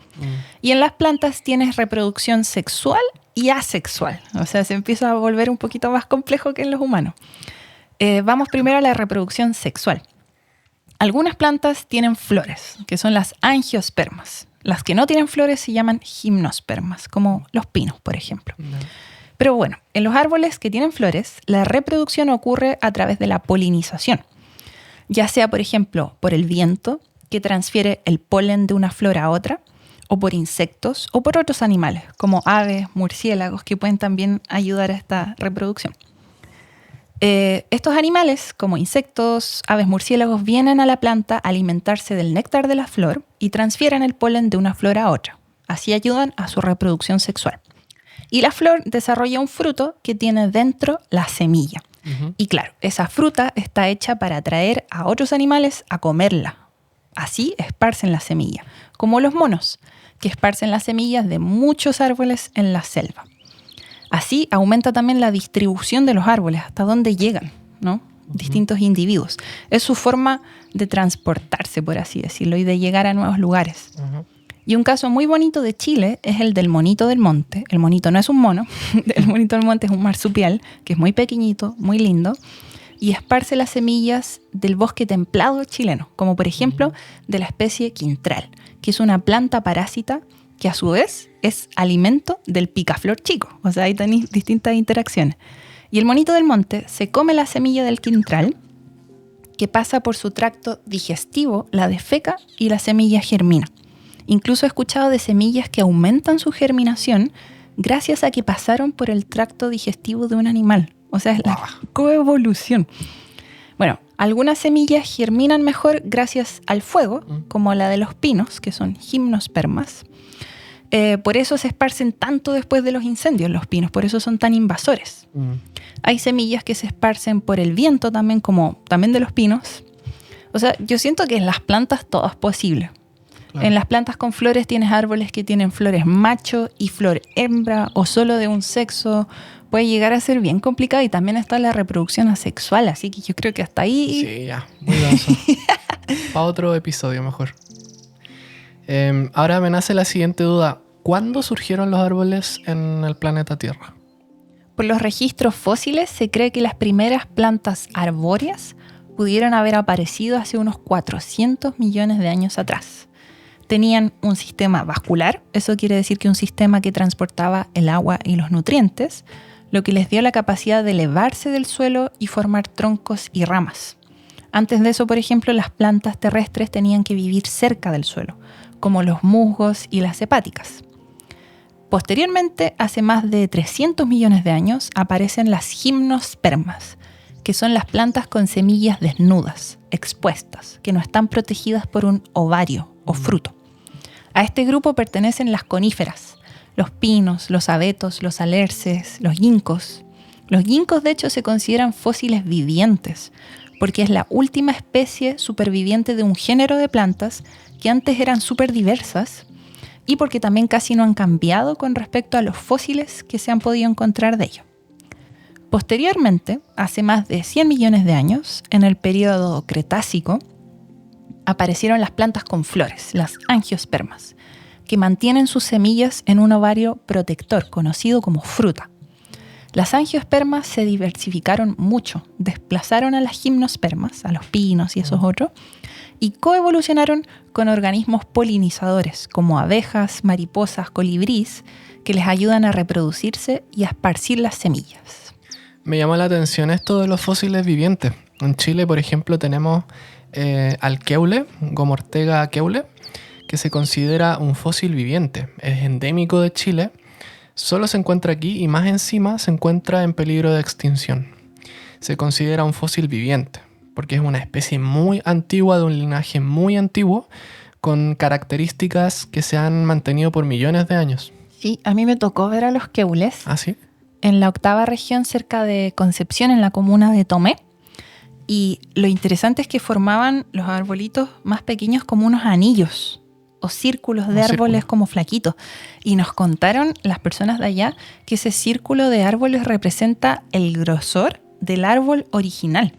Y en las plantas tienes reproducción sexual y asexual. O sea, se empieza a volver un poquito más complejo que en los humanos. Vamos primero a la reproducción sexual. Algunas plantas tienen flores, que son las angiospermas. Las que no tienen flores se llaman gimnospermas, como los pinos, por ejemplo. Pero bueno, en los árboles que tienen flores, la reproducción ocurre a través de la polinización. Ya sea, por ejemplo, por el viento, que transfiere el polen de una flor a otra, o por insectos, o por otros animales, como aves, murciélagos, que pueden también ayudar a esta reproducción. Estos animales, como insectos, aves, murciélagos, vienen a la planta a alimentarse del néctar de la flor y transfieren el polen de una flor a otra. Así ayudan a su reproducción sexual. Y la flor desarrolla un fruto que tiene dentro la semilla. Y claro, esa fruta está hecha para atraer a otros animales a comerla. Así esparcen la semilla, como los monos, que esparcen las semillas de muchos árboles en la selva. Así aumenta también la distribución de los árboles, hasta dónde llegan, ¿no? Distintos individuos. Es su forma de transportarse, por así decirlo, y de llegar a nuevos lugares. Y un caso muy bonito de Chile es el del monito del monte. El monito no es un mono, el monito del monte es un marsupial, que es muy pequeñito, muy lindo, y esparce las semillas del bosque templado chileno, como por ejemplo de la especie quintral, que es una planta parásita que a su vez es alimento del picaflor chico. O sea, ahí tenéis distintas interacciones. Y el monito del monte se come la semilla del quintral, que pasa por su tracto digestivo, la defeca y la semilla germina. Incluso he escuchado de semillas que aumentan su germinación gracias a que pasaron por el tracto digestivo de un animal. O sea, es la coevolución. Bueno, algunas semillas germinan mejor gracias al fuego, como la de los pinos, que son gimnospermas. Por eso se esparcen tanto después de los incendios los pinos, por eso son tan invasores. Hay semillas que se esparcen por el viento también, como también de los pinos. O sea, yo siento que en las plantas todo es posible. Claro. En las plantas con flores tienes árboles que tienen flores macho y flor hembra o solo de un sexo. Puede llegar a ser bien complicado y también está la reproducción asexual, así que yo creo que hasta ahí... Sí, ya, muy denso. Para otro episodio mejor. Ahora me nace la siguiente duda. ¿Cuándo surgieron los árboles en el planeta Tierra? Por los registros fósiles se cree que las primeras plantas arbóreas pudieron haber aparecido hace unos 400 millones de años atrás. Tenían un sistema vascular, eso quiere decir que un sistema que transportaba el agua y los nutrientes, lo que les dio la capacidad de elevarse del suelo y formar troncos y ramas. Antes de eso, por ejemplo, las plantas terrestres tenían que vivir cerca del suelo, como los musgos y las hepáticas. Posteriormente, hace más de 300 millones de años, aparecen las gimnospermas, que son las plantas con semillas desnudas, expuestas, que no están protegidas por un ovario o fruto. A este grupo pertenecen las coníferas, los pinos, los abetos, los alerces, los ginkgos. Los ginkgos, de hecho, se consideran fósiles vivientes, porque es la última especie superviviente de un género de plantas que antes eran súper diversas y porque también casi no han cambiado con respecto a los fósiles que se han podido encontrar de ellos. Posteriormente, hace más de 100 millones de años, en el período Cretácico, aparecieron las plantas con flores, las angiospermas, que mantienen sus semillas en un ovario protector, conocido como fruta. Las angiospermas se diversificaron mucho, desplazaron a las gimnospermas, a los pinos y esos otros, y coevolucionaron con organismos polinizadores, como abejas, mariposas, colibríes, que les ayudan a reproducirse y a esparcir las semillas. Me llama la atención esto de los fósiles vivientes. En Chile, por ejemplo, tenemos al keule, Gomortega keule, que se considera un fósil viviente. Es endémico de Chile, solo se encuentra aquí y más encima se encuentra en peligro de extinción. Se considera un fósil viviente, porque es una especie muy antigua, de un linaje muy antiguo, con características que se han mantenido por millones de años. Sí, a mí me tocó ver a los keules. ¿Ah, sí? En la 8ª región, cerca de Concepción, en la comuna de Tomé. Y lo interesante es que formaban los arbolitos más pequeños como unos anillos o círculos de árboles como flaquitos. Y nos contaron las personas de allá que ese círculo de árboles representa el grosor del árbol original,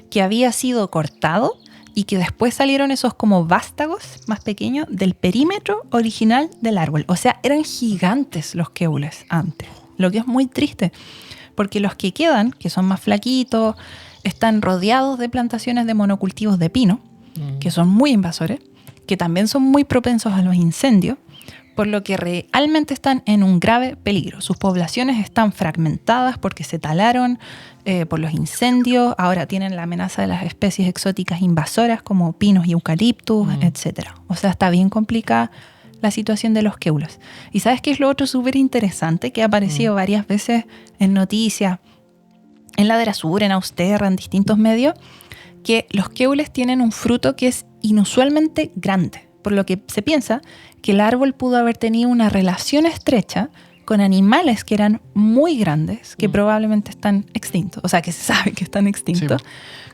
que había sido cortado y que después salieron esos como vástagos más pequeños del perímetro original del árbol. O sea, eran gigantes los keules antes, lo que es muy triste, porque los que quedan, que son más flaquitos, están rodeados de plantaciones de monocultivos de pino, que son muy invasores, que también son muy propensos a los incendios, por lo que realmente están en un grave peligro. Sus poblaciones están fragmentadas porque se talaron por los incendios, ahora tienen la amenaza de las especies exóticas invasoras como pinos y eucaliptus, etc. O sea, está bien complicada la situación de los keules. ¿Y sabes qué es lo otro súper interesante que ha aparecido varias veces en noticias, en Ladera Sur, en Austerra, en distintos medios? Que los keules tienen un fruto que es inusualmente grande, por lo que se piensa que el árbol pudo haber tenido una relación estrecha con animales que eran muy grandes, que probablemente están extintos, o sea, que se sabe que están extintos,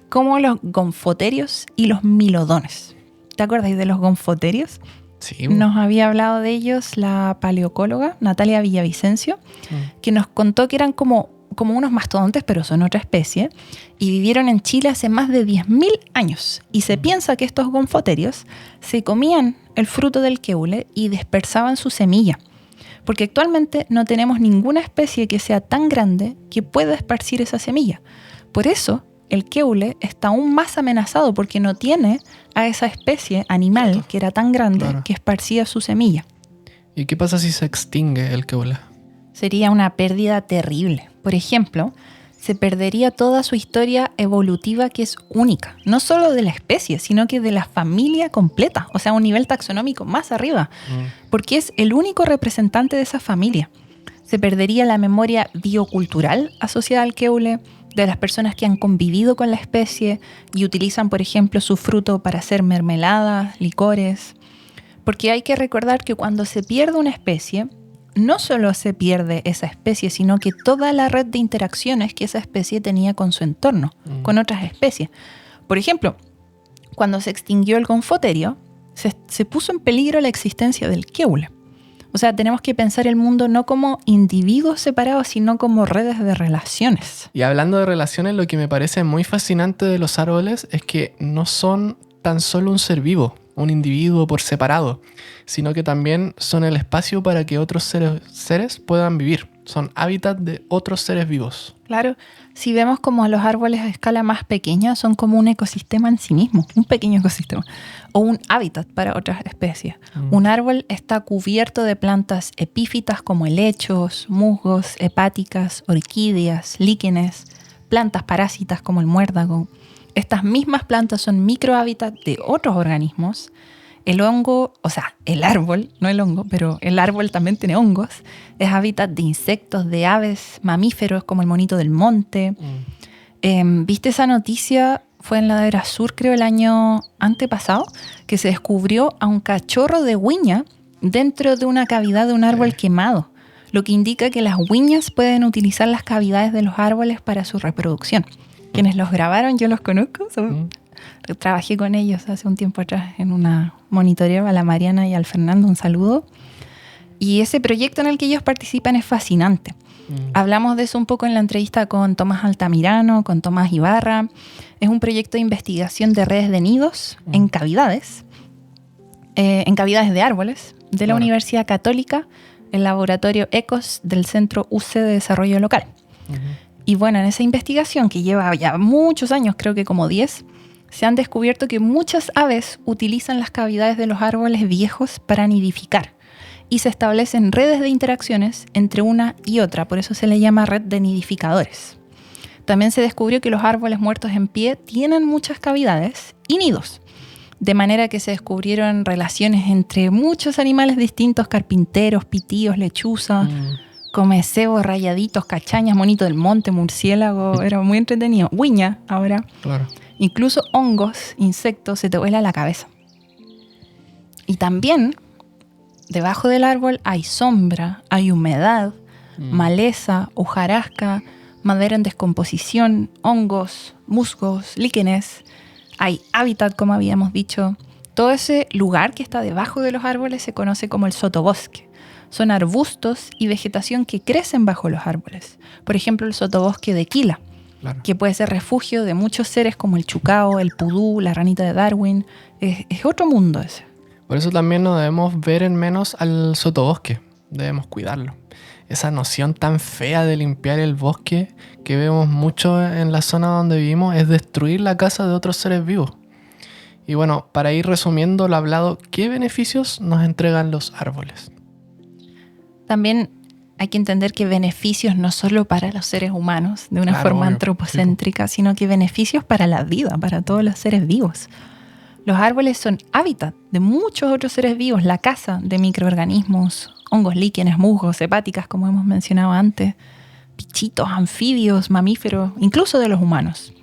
como los gonfoterios y los milodones. ¿Te acuerdas de los gonfoterios? Sí. Nos había hablado de ellos la paleocóloga Natalia Villavicencio, que nos contó que eran como unos mastodontes, pero son otra especie, y vivieron en Chile hace más de 10.000 años. Y se piensa que estos gonfoterios se comían el fruto del keule y dispersaban su semilla, porque actualmente no tenemos ninguna especie que sea tan grande que pueda esparcir esa semilla. Por eso el keule está aún más amenazado, porque no tiene a esa especie animal que era tan grande que esparcía su semilla. ¿Y qué pasa si se extingue el keule? Sería una pérdida terrible. Por ejemplo, se perdería toda su historia evolutiva, que es única, no solo de la especie, sino que de la familia completa, o sea, un nivel taxonómico más arriba, porque es el único representante de esa familia. Se perdería la memoria biocultural asociada al keule, de las personas que han convivido con la especie y utilizan, por ejemplo, su fruto para hacer mermeladas, licores. Porque hay que recordar que cuando se pierde una especie, no solo se pierde esa especie, sino que toda la red de interacciones que esa especie tenía con su entorno, con otras especies. Por ejemplo, cuando se extinguió el gonfoterio, se puso en peligro la existencia del keule. O sea, tenemos que pensar el mundo no como individuos separados, sino como redes de relaciones. Y hablando de relaciones, lo que me parece muy fascinante de los árboles es que no son tan solo un ser vivo, un individuo por separado, sino que también son el espacio para que otros seres puedan vivir. Son hábitat de otros seres vivos. Claro, si vemos como a los árboles a escala más pequeña, son como un ecosistema en sí mismo, un pequeño ecosistema, o un hábitat para otras especies. Un árbol está cubierto de plantas epífitas como helechos, musgos, hepáticas, orquídeas, líquenes, plantas parásitas como el muérdago. Estas mismas plantas son microhábitats de otros organismos. El hongo, o sea, el árbol, no el hongo, pero el árbol también tiene hongos. Es hábitat de insectos, de aves, mamíferos como el monito del monte. ¿Viste esa noticia? Fue en la Ladera Sur, creo, el año antepasado, que se descubrió a un cachorro de huiña dentro de una cavidad de un árbol quemado, lo que indica que las huiñas pueden utilizar las cavidades de los árboles para su reproducción. Quienes los grabaron, yo los conozco, trabajé con ellos hace un tiempo atrás en una monitoreo, a la Mariana y al Fernando, un saludo. Y ese proyecto en el que ellos participan es fascinante. Hablamos de eso un poco en la entrevista con Tomás Altamirano, con Tomás Ibarra. Es un proyecto de investigación de redes de nidos en cavidades de árboles de la Universidad Católica, el laboratorio ECOS del Centro UC de Desarrollo Local. Y bueno, en esa investigación que lleva ya muchos años, creo que como 10, se han descubierto que muchas aves utilizan las cavidades de los árboles viejos para nidificar y se establecen redes de interacciones entre una y otra, por eso se le llama red de nidificadores. También se descubrió que los árboles muertos en pie tienen muchas cavidades y nidos, de manera que se descubrieron relaciones entre muchos animales distintos, carpinteros, pitíos, lechuza, comecebos, rayaditos, cachañas, monito del monte, murciélago, era muy entretenido. Huiña, ahora. Claro. Incluso hongos, insectos, se te vuela la cabeza. Y también, debajo del árbol hay sombra, hay humedad, maleza, hojarasca, madera en descomposición, hongos, musgos, líquenes. Hay hábitat, como habíamos dicho. Todo ese lugar que está debajo de los árboles se conoce como el sotobosque. Son arbustos y vegetación que crecen bajo los árboles. Por ejemplo, el sotobosque de Quila, que puede ser refugio de muchos seres como el chucao, el pudú, la ranita de Darwin. Es otro mundo ese. Por eso también no debemos ver en menos al sotobosque. Debemos cuidarlo. Esa noción tan fea de limpiar el bosque que vemos mucho en la zona donde vivimos es destruir la casa de otros seres vivos. Y bueno, para ir resumiendo lo hablado, ¿qué beneficios nos entregan los árboles? También hay que entender que beneficios no solo para los seres humanos, de una forma antropocéntrica, sino que beneficios para la vida, para todos los seres vivos. Los árboles son hábitat de muchos otros seres vivos, la casa de microorganismos, hongos, líquenes, musgos, hepáticas, como hemos mencionado antes, bichitos, anfibios, mamíferos, incluso de los humanos.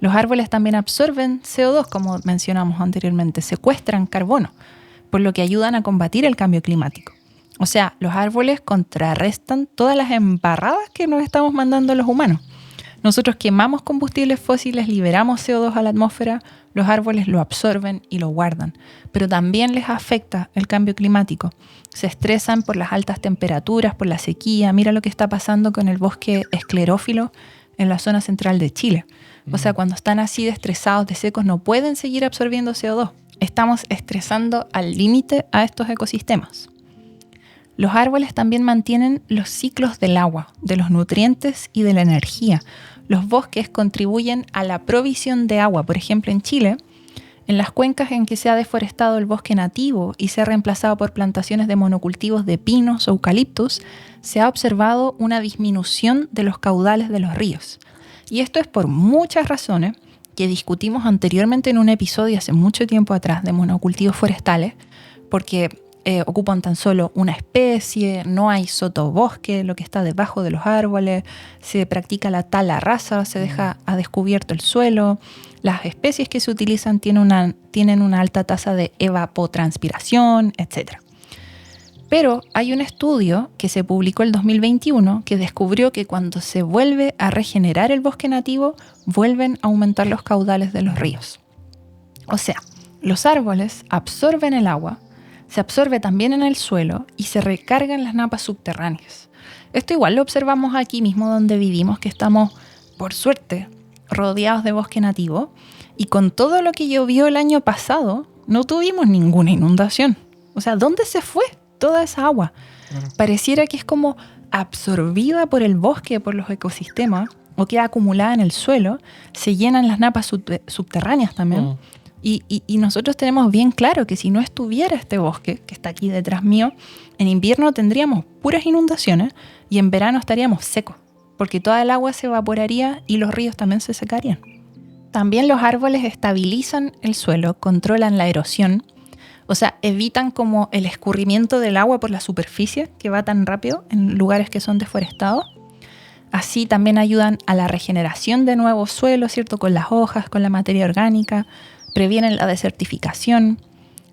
Los árboles también absorben CO2, como mencionamos anteriormente, secuestran carbono, por lo que ayudan a combatir el cambio climático. O sea, los árboles contrarrestan todas las embarradas que nos estamos mandando los humanos. Nosotros quemamos combustibles fósiles, liberamos CO2 a la atmósfera, los árboles lo absorben y lo guardan. Pero también les afecta el cambio climático. Se estresan por las altas temperaturas, por la sequía. Mira lo que está pasando con el bosque esclerófilo en la zona central de Chile. O sea, cuando están así de estresados, de secos, no pueden seguir absorbiendo CO2. Estamos estresando al límite a estos ecosistemas. Los árboles también mantienen los ciclos del agua, de los nutrientes y de la energía. Los bosques contribuyen a la provisión de agua. Por ejemplo, en Chile, en las cuencas en que se ha deforestado el bosque nativo y se ha reemplazado por plantaciones de monocultivos de pinos o eucaliptos, se ha observado una disminución de los caudales de los ríos. Y esto es por muchas razones que discutimos anteriormente en un episodio hace mucho tiempo atrás de monocultivos forestales, porque ocupan tan solo una especie, no hay sotobosque, lo que está debajo de los árboles, se practica la tala rasa, se deja a descubierto el suelo, las especies que se utilizan tienen una alta tasa de evapotranspiración, etc. Pero hay un estudio que se publicó en 2021 que descubrió que cuando se vuelve a regenerar el bosque nativo, vuelven a aumentar los caudales de los ríos. O sea, los árboles absorben el agua, se absorbe también en el suelo y se recarga en las napas subterráneas. Esto igual lo observamos aquí mismo donde vivimos, que estamos, por suerte, rodeados de bosque nativo, y con todo lo que llovió el año pasado, no tuvimos ninguna inundación. O sea, ¿dónde se fue toda esa agua? Pareciera que es como absorbida por el bosque, por los ecosistemas, o queda acumulada en el suelo, se llenan las napas subterráneas también. Y nosotros tenemos bien claro que si no estuviera este bosque, que está aquí detrás mío, en invierno tendríamos puras inundaciones y en verano estaríamos secos, porque toda el agua se evaporaría y los ríos también se secarían. También los árboles estabilizan el suelo, controlan la erosión, o sea, evitan como el escurrimiento del agua por la superficie, que va tan rápido en lugares que son deforestados. Así también ayudan a la regeneración de nuevos suelos, ¿cierto? Con las hojas, con la materia orgánica, previenen la desertificación,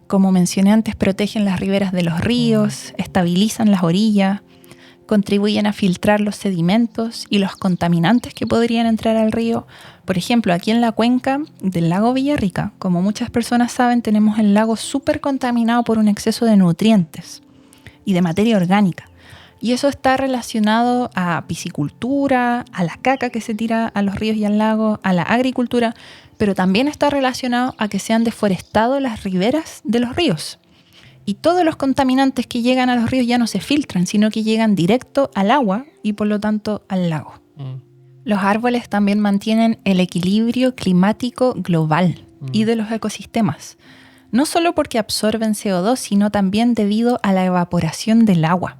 como mencioné antes, protegen las riberas de los ríos, estabilizan las orillas, contribuyen a filtrar los sedimentos y los contaminantes que podrían entrar al río. Por ejemplo, aquí en la cuenca del lago Villarrica, como muchas personas saben, tenemos el lago súper contaminado por un exceso de nutrientes y de materia orgánica. Y eso está relacionado a piscicultura, a la caca que se tira a los ríos y al lago, a la agricultura, pero también está relacionado a que se han deforestado las riberas de los ríos. Y todos los contaminantes que llegan a los ríos ya no se filtran, sino que llegan directo al agua y por lo tanto al lago. Los árboles también mantienen el equilibrio climático global y de los ecosistemas. No solo porque absorben CO2, sino también debido a la evaporación del agua.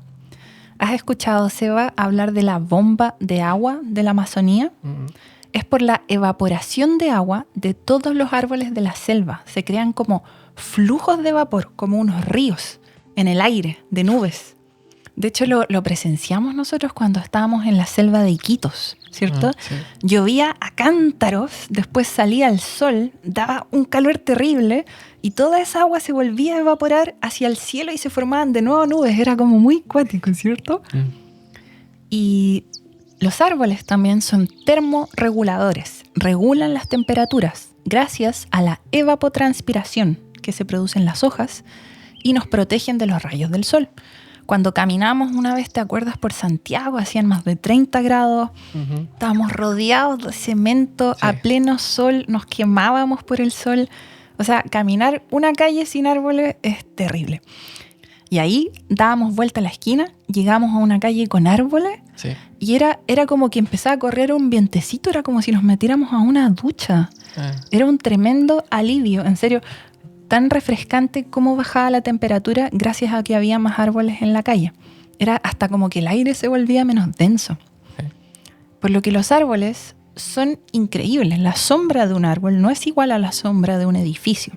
¿Has escuchado, Seba, hablar de la bomba de agua de la Amazonía? Es por la evaporación de agua de todos los árboles de la selva. Se crean como flujos de vapor, como unos ríos en el aire, de nubes. De hecho, lo presenciamos nosotros cuando estábamos en la selva de Iquitos, ¿cierto? Sí. Llovía a cántaros, después salía el sol, daba un calor terrible y toda esa agua se volvía a evaporar hacia el cielo y se formaban de nuevo nubes. Era como muy cuático, ¿cierto? Y los árboles también son termorreguladores, regulan las temperaturas gracias a la evapotranspiración que se produce en las hojas y nos protegen de los rayos del sol. Cuando caminamos una vez, ¿te acuerdas? Por Santiago, hacían más de 30 grados, estábamos rodeados de cemento, a pleno sol, nos quemábamos por el sol. O sea, caminar una calle sin árboles es terrible. Y ahí dábamos vuelta a la esquina, llegamos a una calle con árboles y era como que empezaba a correr un vientecito, era como si nos metiéramos a una ducha. Era un tremendo alivio, en serio. Tan refrescante como bajaba la temperatura gracias a que había más árboles en la calle. Era hasta como que el aire se volvía menos denso. Por lo que los árboles son increíbles. La sombra de un árbol no es igual a la sombra de un edificio.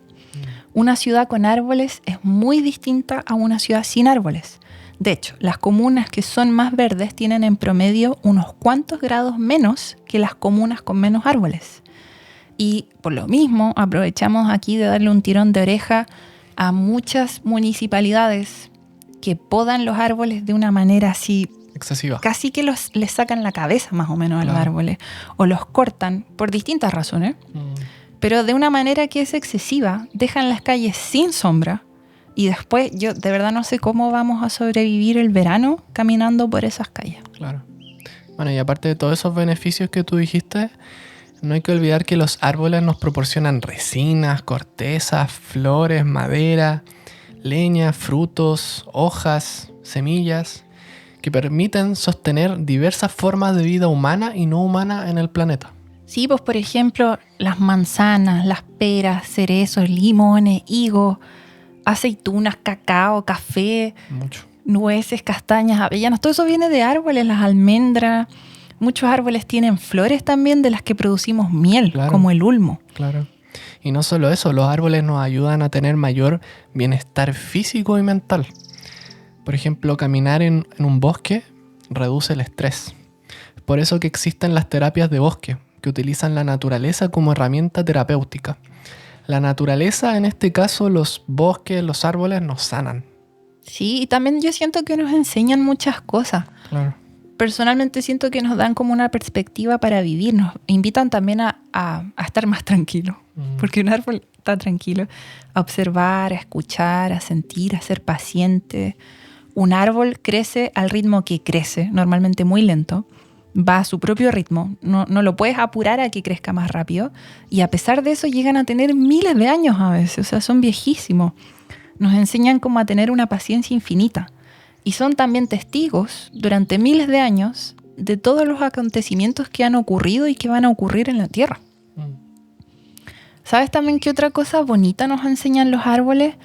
Una ciudad con árboles es muy distinta a una ciudad sin árboles. De hecho, las comunas que son más verdes tienen en promedio unos cuantos grados menos que las comunas con menos árboles. Y por lo mismo aprovechamos aquí de darle un tirón de oreja a muchas municipalidades que podan los árboles de una manera así excesiva. Casi que les sacan la cabeza más o menos a los árboles o los cortan por distintas razones, pero de una manera que es excesiva, dejan las calles sin sombra y después yo de verdad no sé cómo vamos a sobrevivir el verano caminando por esas calles. Claro. Bueno, y aparte de todos esos beneficios que tú dijiste, no hay que olvidar que los árboles nos proporcionan resinas, cortezas, flores, madera, leña, frutos, hojas, semillas, que permiten sostener diversas formas de vida humana y no humana en el planeta. Sí, pues por ejemplo, las manzanas, las peras, cerezos, limones, higos, aceitunas, cacao, café, nueces, castañas, avellanas, todo eso viene de árboles, las almendras. Muchos árboles tienen flores también de las que producimos miel, como el ulmo. Claro. Y no solo eso, los árboles nos ayudan a tener mayor bienestar físico y mental. Por ejemplo, caminar en un bosque reduce el estrés. Por eso que existen las terapias de bosque, que utilizan la naturaleza como herramienta terapéutica. La naturaleza, en este caso, los bosques, los árboles, nos sanan. Sí, y también yo siento que nos enseñan muchas cosas. Claro. Personalmente siento que nos dan como una perspectiva para vivir, nos invitan también a estar más tranquilos, porque un árbol está tranquilo, a observar, a escuchar, a sentir, a ser paciente. Un árbol crece al ritmo que crece, normalmente muy lento, va a su propio ritmo, no lo puedes apurar a que crezca más rápido y a pesar de eso llegan a tener miles de años a veces, o sea, son viejísimos. Nos enseñan como a tener una paciencia infinita. y son también testigos durante miles de años de todos los acontecimientos que han ocurrido y que van a ocurrir en la Tierra. ¿Sabes también qué otra cosa bonita nos enseñan los árboles?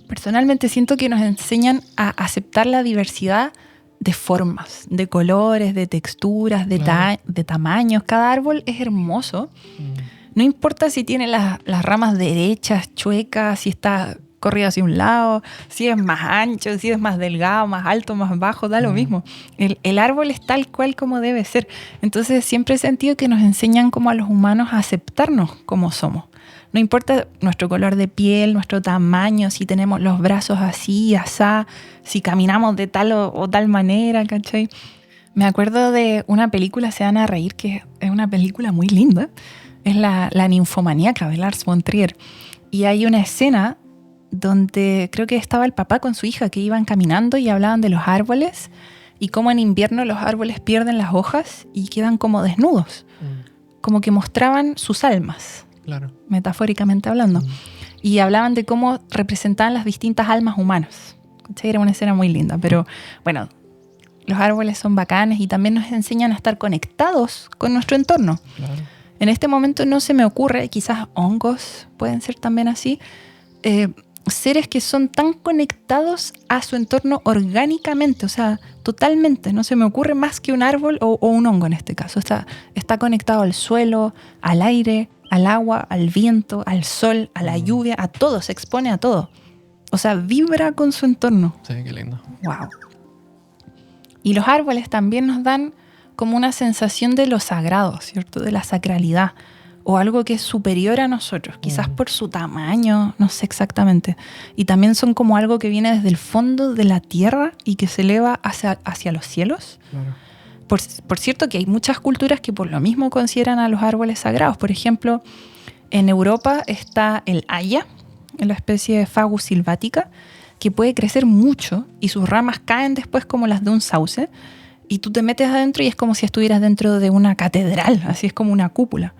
Personalmente siento que nos enseñan a aceptar la diversidad de formas, de colores, de texturas, de tamaños. Cada árbol es hermoso. No importa si tiene las ramas derechas, chuecas, si está corrido hacia un lado, si es más ancho, si es más delgado, más alto, más bajo, da lo mismo. El árbol es tal cual como debe ser. Entonces siempre he sentido que nos enseñan como a los humanos a aceptarnos como somos. No importa nuestro color de piel, nuestro tamaño, si tenemos los brazos así, asá, si caminamos de tal o tal manera, ¿cachai? Me acuerdo de una película, se van a reír, que es una película muy linda. Es la Ninfomaníaca de Lars von Trier. Y hay una escena donde creo que estaba el papá con su hija que iban caminando y hablaban de los árboles y cómo en invierno los árboles pierden las hojas y quedan como desnudos. Como que mostraban sus almas. Claro. Metafóricamente hablando. Y hablaban de cómo representaban las distintas almas humanas. Era una escena muy linda, pero bueno, los árboles son bacanes y también nos enseñan a estar conectados con nuestro entorno. Claro. En este momento no se me ocurre, quizás hongos pueden ser también así, seres que son tan conectados a su entorno orgánicamente, o sea, totalmente. No se me ocurre más que un árbol o un hongo en este caso. Está conectado al suelo, al aire, al agua, al viento, al sol, a la lluvia, a todo, se expone a todo. O sea, vibra con su entorno. Sí, qué lindo. Wow. Y los árboles también nos dan como una sensación de lo sagrado, ¿cierto? De la sacralidad. O algo que es superior a nosotros, quizás por su tamaño, no sé exactamente. Y también son como algo que viene desde el fondo de la tierra y que se eleva hacia los cielos. Claro. Por cierto que hay muchas culturas que por lo mismo consideran a los árboles sagrados. Por ejemplo, en Europa está el haya, la especie de Fagus sylvatica, que puede crecer mucho y sus ramas caen después como las de un sauce. Y tú te metes adentro y es como si estuvieras dentro de una catedral, así es como una cúpula.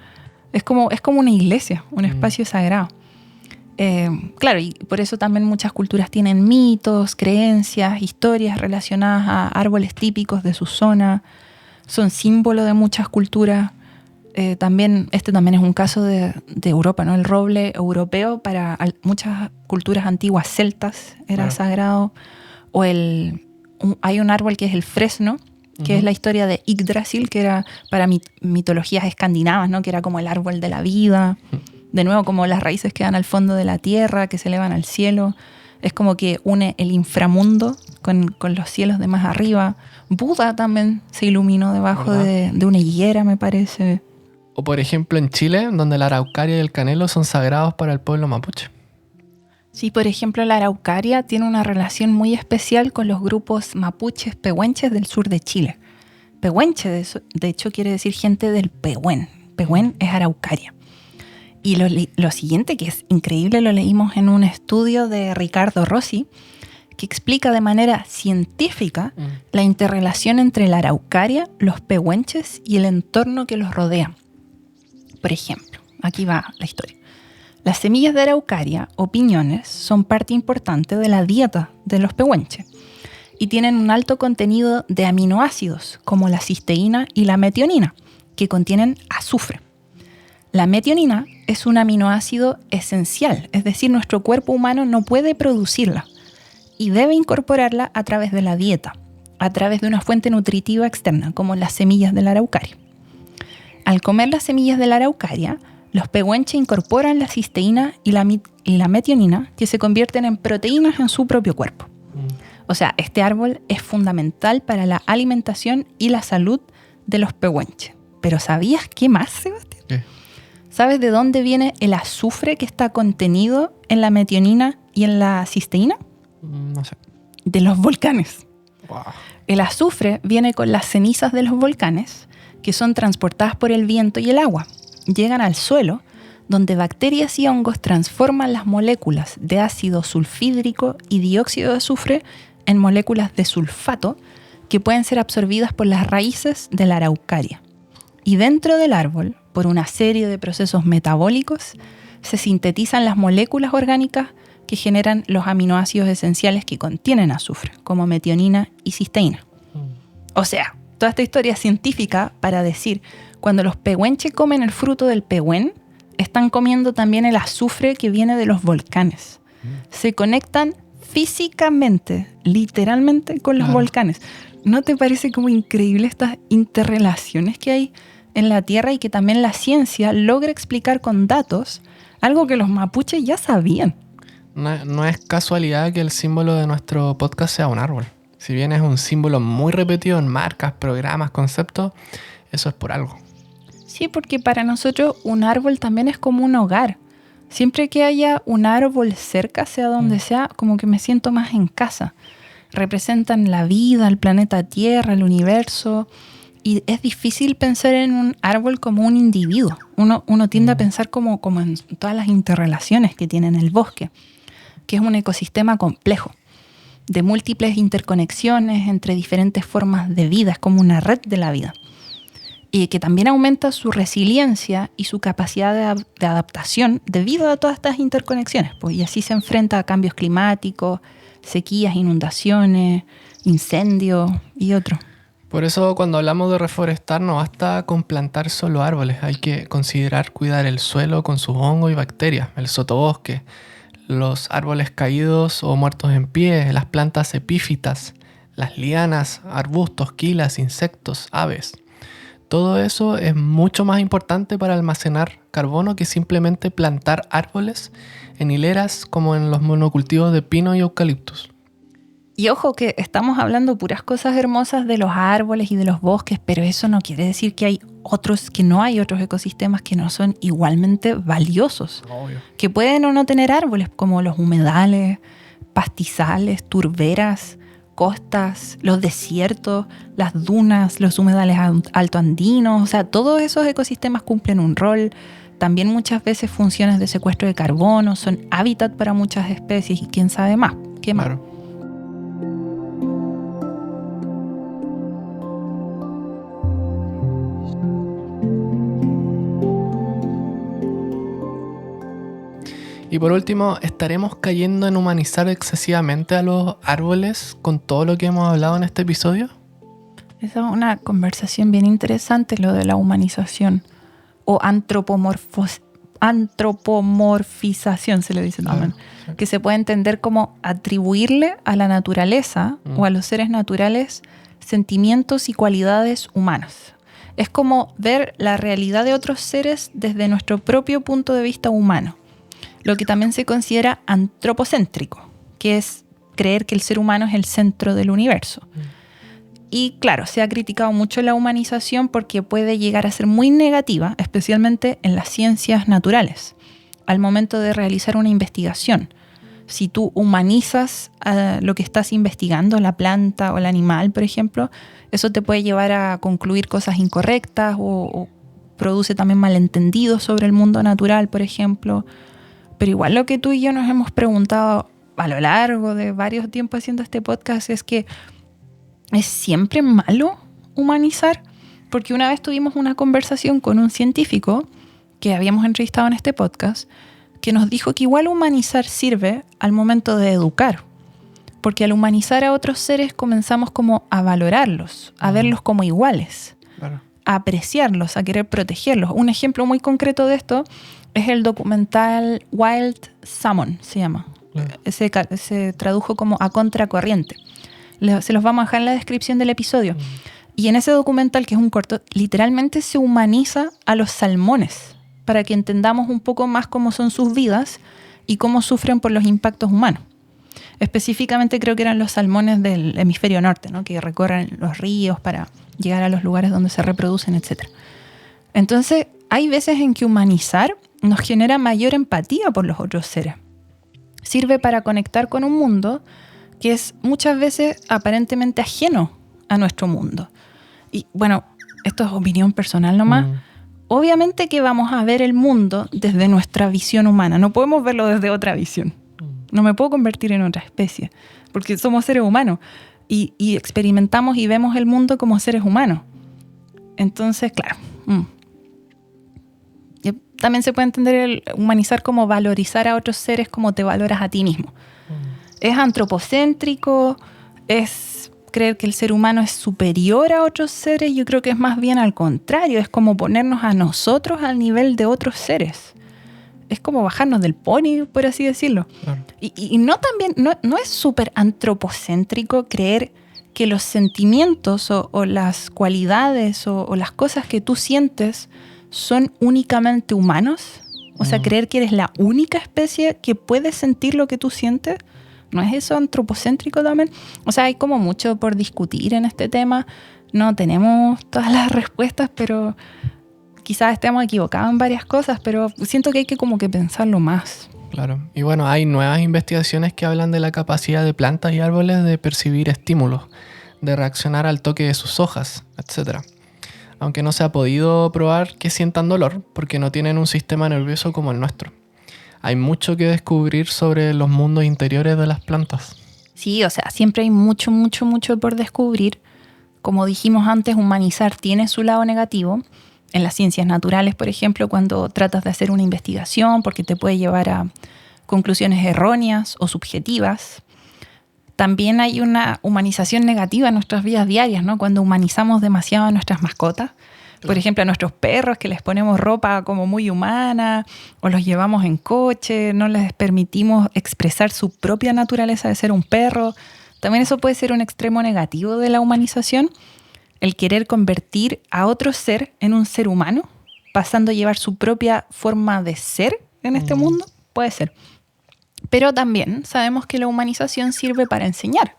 Es como una iglesia, un espacio sagrado. Claro, y por eso también muchas culturas tienen mitos, creencias, historias relacionadas a árboles típicos de su zona. Son símbolo de muchas culturas. Este también es un caso de Europa, ¿no? El roble europeo para muchas culturas antiguas celtas era sagrado. O hay un árbol que es el fresno, que es la historia de Yggdrasil, que era para mitologías escandinavas, ¿no? Que era como el árbol de la vida. De nuevo, como las raíces que dan al fondo de la tierra, que se elevan al cielo. Es como que une el inframundo con los cielos de más arriba. Buda también se iluminó debajo de una higuera, me parece. O por ejemplo en Chile, donde la araucaria y el canelo son sagrados para el pueblo mapuche. Sí, por ejemplo, la araucaria tiene una relación muy especial con los grupos mapuches pehuenches del sur de Chile. Pehuenche, de hecho, quiere decir gente del Pehuen. Pehuen es araucaria. Y lo siguiente, que es increíble, lo leímos en un estudio de Ricardo Rossi, que explica de manera científica la interrelación entre la araucaria, los pehuenches y el entorno que los rodea. Por ejemplo, aquí va la historia. Las semillas de araucaria o piñones son parte importante de la dieta de los pehuenches y tienen un alto contenido de aminoácidos como la cisteína y la metionina, que contienen azufre. La metionina es un aminoácido esencial, es decir, nuestro cuerpo humano no puede producirla y debe incorporarla a través de la dieta, a través de una fuente nutritiva externa, como las semillas de la araucaria. Al comer las semillas de la araucaria, los pehuenches incorporan la cisteína y la metionina, que se convierten en proteínas en su propio cuerpo. O sea, este árbol es fundamental para la alimentación y la salud de los pehuenches. Pero ¿sabías qué más, Sebastián? ¿Qué? ¿Sabes de dónde viene el azufre que está contenido en la metionina y en la cisteína? No sé. De los volcanes. Wow. El azufre viene con las cenizas de los volcanes, que son transportadas por el viento y el agua. Llegan al suelo, donde bacterias y hongos transforman las moléculas de ácido sulfídrico y dióxido de azufre en moléculas de sulfato que pueden ser absorbidas por las raíces de la araucaria. Y dentro del árbol, por una serie de procesos metabólicos, se sintetizan las moléculas orgánicas que generan los aminoácidos esenciales que contienen azufre, como metionina y cisteína. O sea, toda esta historia es científica para decir, cuando los pehuenches comen el fruto del pehuen, están comiendo también el azufre que viene de los volcanes. Se conectan físicamente, literalmente, con los volcanes. ¿No te parece como increíble estas interrelaciones que hay en la Tierra y que también la ciencia logra explicar con datos algo que los mapuches ya sabían? No es casualidad que el símbolo de nuestro podcast sea un árbol. Si bien es un símbolo muy repetido en marcas, programas, conceptos, eso es por algo. Sí, porque para nosotros un árbol también es como un hogar. Siempre que haya un árbol cerca, sea donde sea, como que me siento más en casa. Representan la vida, el planeta Tierra, el universo. Y es difícil pensar en un árbol como un individuo. Uno tiende a pensar como en todas las interrelaciones que tiene en el bosque, que es un ecosistema complejo, de múltiples interconexiones entre diferentes formas de vida. Es como una red de la vida. Y que también aumenta su resiliencia y su capacidad de adaptación debido a todas estas interconexiones. Pues, y así se enfrenta a cambios climáticos, sequías, inundaciones, incendios y otros. Por eso cuando hablamos de reforestar no basta con plantar solo árboles, hay que considerar cuidar el suelo con sus hongos y bacterias, el sotobosque, los árboles caídos o muertos en pie, las plantas epífitas, las lianas, arbustos, quilas, insectos, aves. Todo eso es mucho más importante para almacenar carbono que simplemente plantar árboles en hileras como en los monocultivos de pino y eucaliptus. Y ojo que estamos hablando puras cosas hermosas de los árboles y de los bosques, pero eso no quiere decir que no hay otros ecosistemas que no son igualmente valiosos. Obvio. Que pueden o no tener árboles, como los humedales, pastizales, turberas, costas, los desiertos, las dunas, los humedales altoandinos. O sea, todos esos ecosistemas cumplen un rol. También muchas veces funciones de secuestro de carbono, son hábitat para muchas especies y quién sabe más. ¿Qué más? Claro. Y por último, ¿estaremos cayendo en humanizar excesivamente a los árboles con todo lo que hemos hablado en este episodio? Esa es una conversación bien interesante, lo de la humanización o antropomorfización, se le dice también, que se puede entender como atribuirle a la naturaleza o a los seres naturales sentimientos y cualidades humanas. Es como ver la realidad de otros seres desde nuestro propio punto de vista humano. Lo que también se considera antropocéntrico, que es creer que el ser humano es el centro del universo. Y claro, se ha criticado mucho la humanización porque puede llegar a ser muy negativa, especialmente en las ciencias naturales, al momento de realizar una investigación. Si tú humanizas lo que estás investigando, la planta o el animal, por ejemplo, eso te puede llevar a concluir cosas incorrectas o produce también malentendidos sobre el mundo natural, por ejemplo. Pero igual lo que tú y yo nos hemos preguntado a lo largo de varios tiempos haciendo este podcast es que ¿es siempre malo humanizar? Porque una vez tuvimos una conversación con un científico que habíamos entrevistado en este podcast que nos dijo que igual humanizar sirve al momento de educar. Porque al humanizar a otros seres comenzamos como a valorarlos, a verlos como iguales, Claro. a apreciarlos, a querer protegerlos. Un ejemplo muy concreto de esto es el documental Wild Salmon, se llama. Claro. Se tradujo como A Contracorriente. Se los vamos a dejar en la descripción del episodio. Y en ese documental, que es un corto, literalmente se humaniza a los salmones para que entendamos un poco más cómo son sus vidas y cómo sufren por los impactos humanos. Específicamente creo que eran los salmones del hemisferio norte, ¿no? Que recorren los ríos para llegar a los lugares donde se reproducen, etc. Entonces, hay veces en que humanizar nos genera mayor empatía por los otros seres. Sirve para conectar con un mundo que es muchas veces aparentemente ajeno a nuestro mundo. Y bueno, esto es opinión personal nomás. Obviamente que vamos a ver el mundo desde nuestra visión humana. No podemos verlo desde otra visión. No me puedo convertir en otra especie, porque somos seres humanos y experimentamos y vemos el mundo como seres humanos. Entonces, claro. también se puede entender el humanizar como valorizar a otros seres como te valoras a ti mismo. Es antropocéntrico, es creer que el ser humano es superior a otros seres. Yo creo que es más bien al contrario, es como ponernos a nosotros al nivel de otros seres. Es como bajarnos del pony, por así decirlo. Claro. Y no es súper antropocéntrico creer que los sentimientos o las cualidades o las cosas que tú sientes son únicamente humanos. O sea, creer que eres la única especie que puede sentir lo que tú sientes. ¿No es eso antropocéntrico también? O sea, hay como mucho por discutir en este tema. No tenemos todas las respuestas, pero quizás estemos equivocados en varias cosas, pero siento que hay que como que pensarlo más. Claro. Y bueno, hay nuevas investigaciones que hablan de la capacidad de plantas y árboles de percibir estímulos, de reaccionar al toque de sus hojas, etc. Aunque no se ha podido probar que sientan dolor, porque no tienen un sistema nervioso como el nuestro. Hay mucho que descubrir sobre los mundos interiores de las plantas. Sí, o sea, siempre hay mucho por descubrir. Como dijimos antes, humanizar tiene su lado negativo. En las ciencias naturales, por ejemplo, cuando tratas de hacer una investigación, porque te puede llevar a conclusiones erróneas o subjetivas. También hay una humanización negativa en nuestras vidas diarias, ¿no? Cuando humanizamos demasiado a nuestras mascotas. Por ejemplo, a nuestros perros, que les ponemos ropa como muy humana, o los llevamos en coche, no les permitimos expresar su propia naturaleza de ser un perro. También eso puede ser un extremo negativo de la humanización, el querer convertir a otro ser en un ser humano, pasando a llevar su propia forma de ser en este mundo, puede ser. Pero también sabemos que la humanización sirve para enseñar.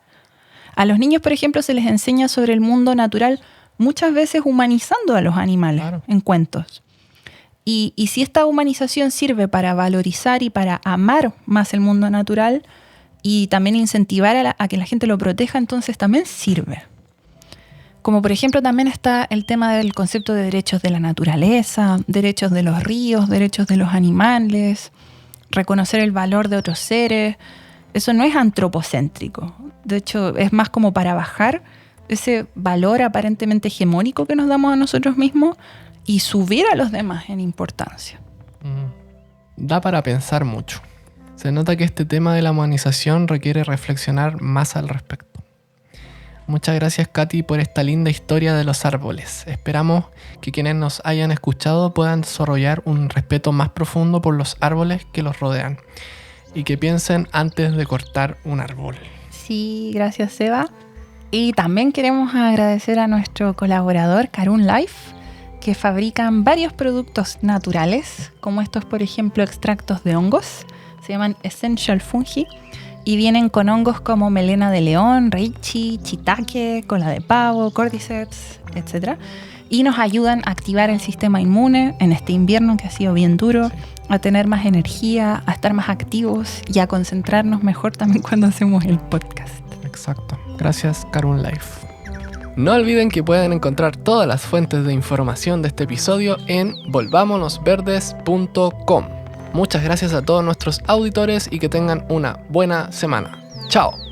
A los niños, por ejemplo, se les enseña sobre el mundo natural muchas veces humanizando a los animales, claro, en cuentos. Y si esta humanización sirve para valorizar y para amar más el mundo natural y también incentivar a que la gente lo proteja, entonces también sirve. Como por ejemplo también está el tema del concepto de derechos de la naturaleza, derechos de los ríos, derechos de los animales, reconocer el valor de otros seres. Eso no es antropocéntrico. De hecho, es más como para bajar ese valor aparentemente hegemónico que nos damos a nosotros mismos y subir a los demás en importancia. Da para pensar mucho. Se nota que este tema de la humanización requiere reflexionar más al respecto. Muchas gracias, Katy, por esta linda historia de los árboles. Esperamos que quienes nos hayan escuchado puedan desarrollar un respeto más profundo por los árboles que los rodean y que piensen antes de cortar un árbol. Sí, gracias, Seba. Y también queremos agradecer a nuestro colaborador Karun Life, que fabrican varios productos naturales, como estos, por ejemplo, extractos de hongos. Se llaman Essential Fungi y vienen con hongos como melena de león, reishi, shiitake, cola de pavo, cordyceps, etc. Y nos ayudan a activar el sistema inmune en este invierno que ha sido bien duro, a tener más energía, a estar más activos y a concentrarnos mejor también cuando hacemos el podcast. Exacto. Gracias, Karun Life. No olviden que pueden encontrar todas las fuentes de información de este episodio en volvámonosverdes.com. Muchas gracias a todos nuestros auditores y que tengan una buena semana. ¡Chao!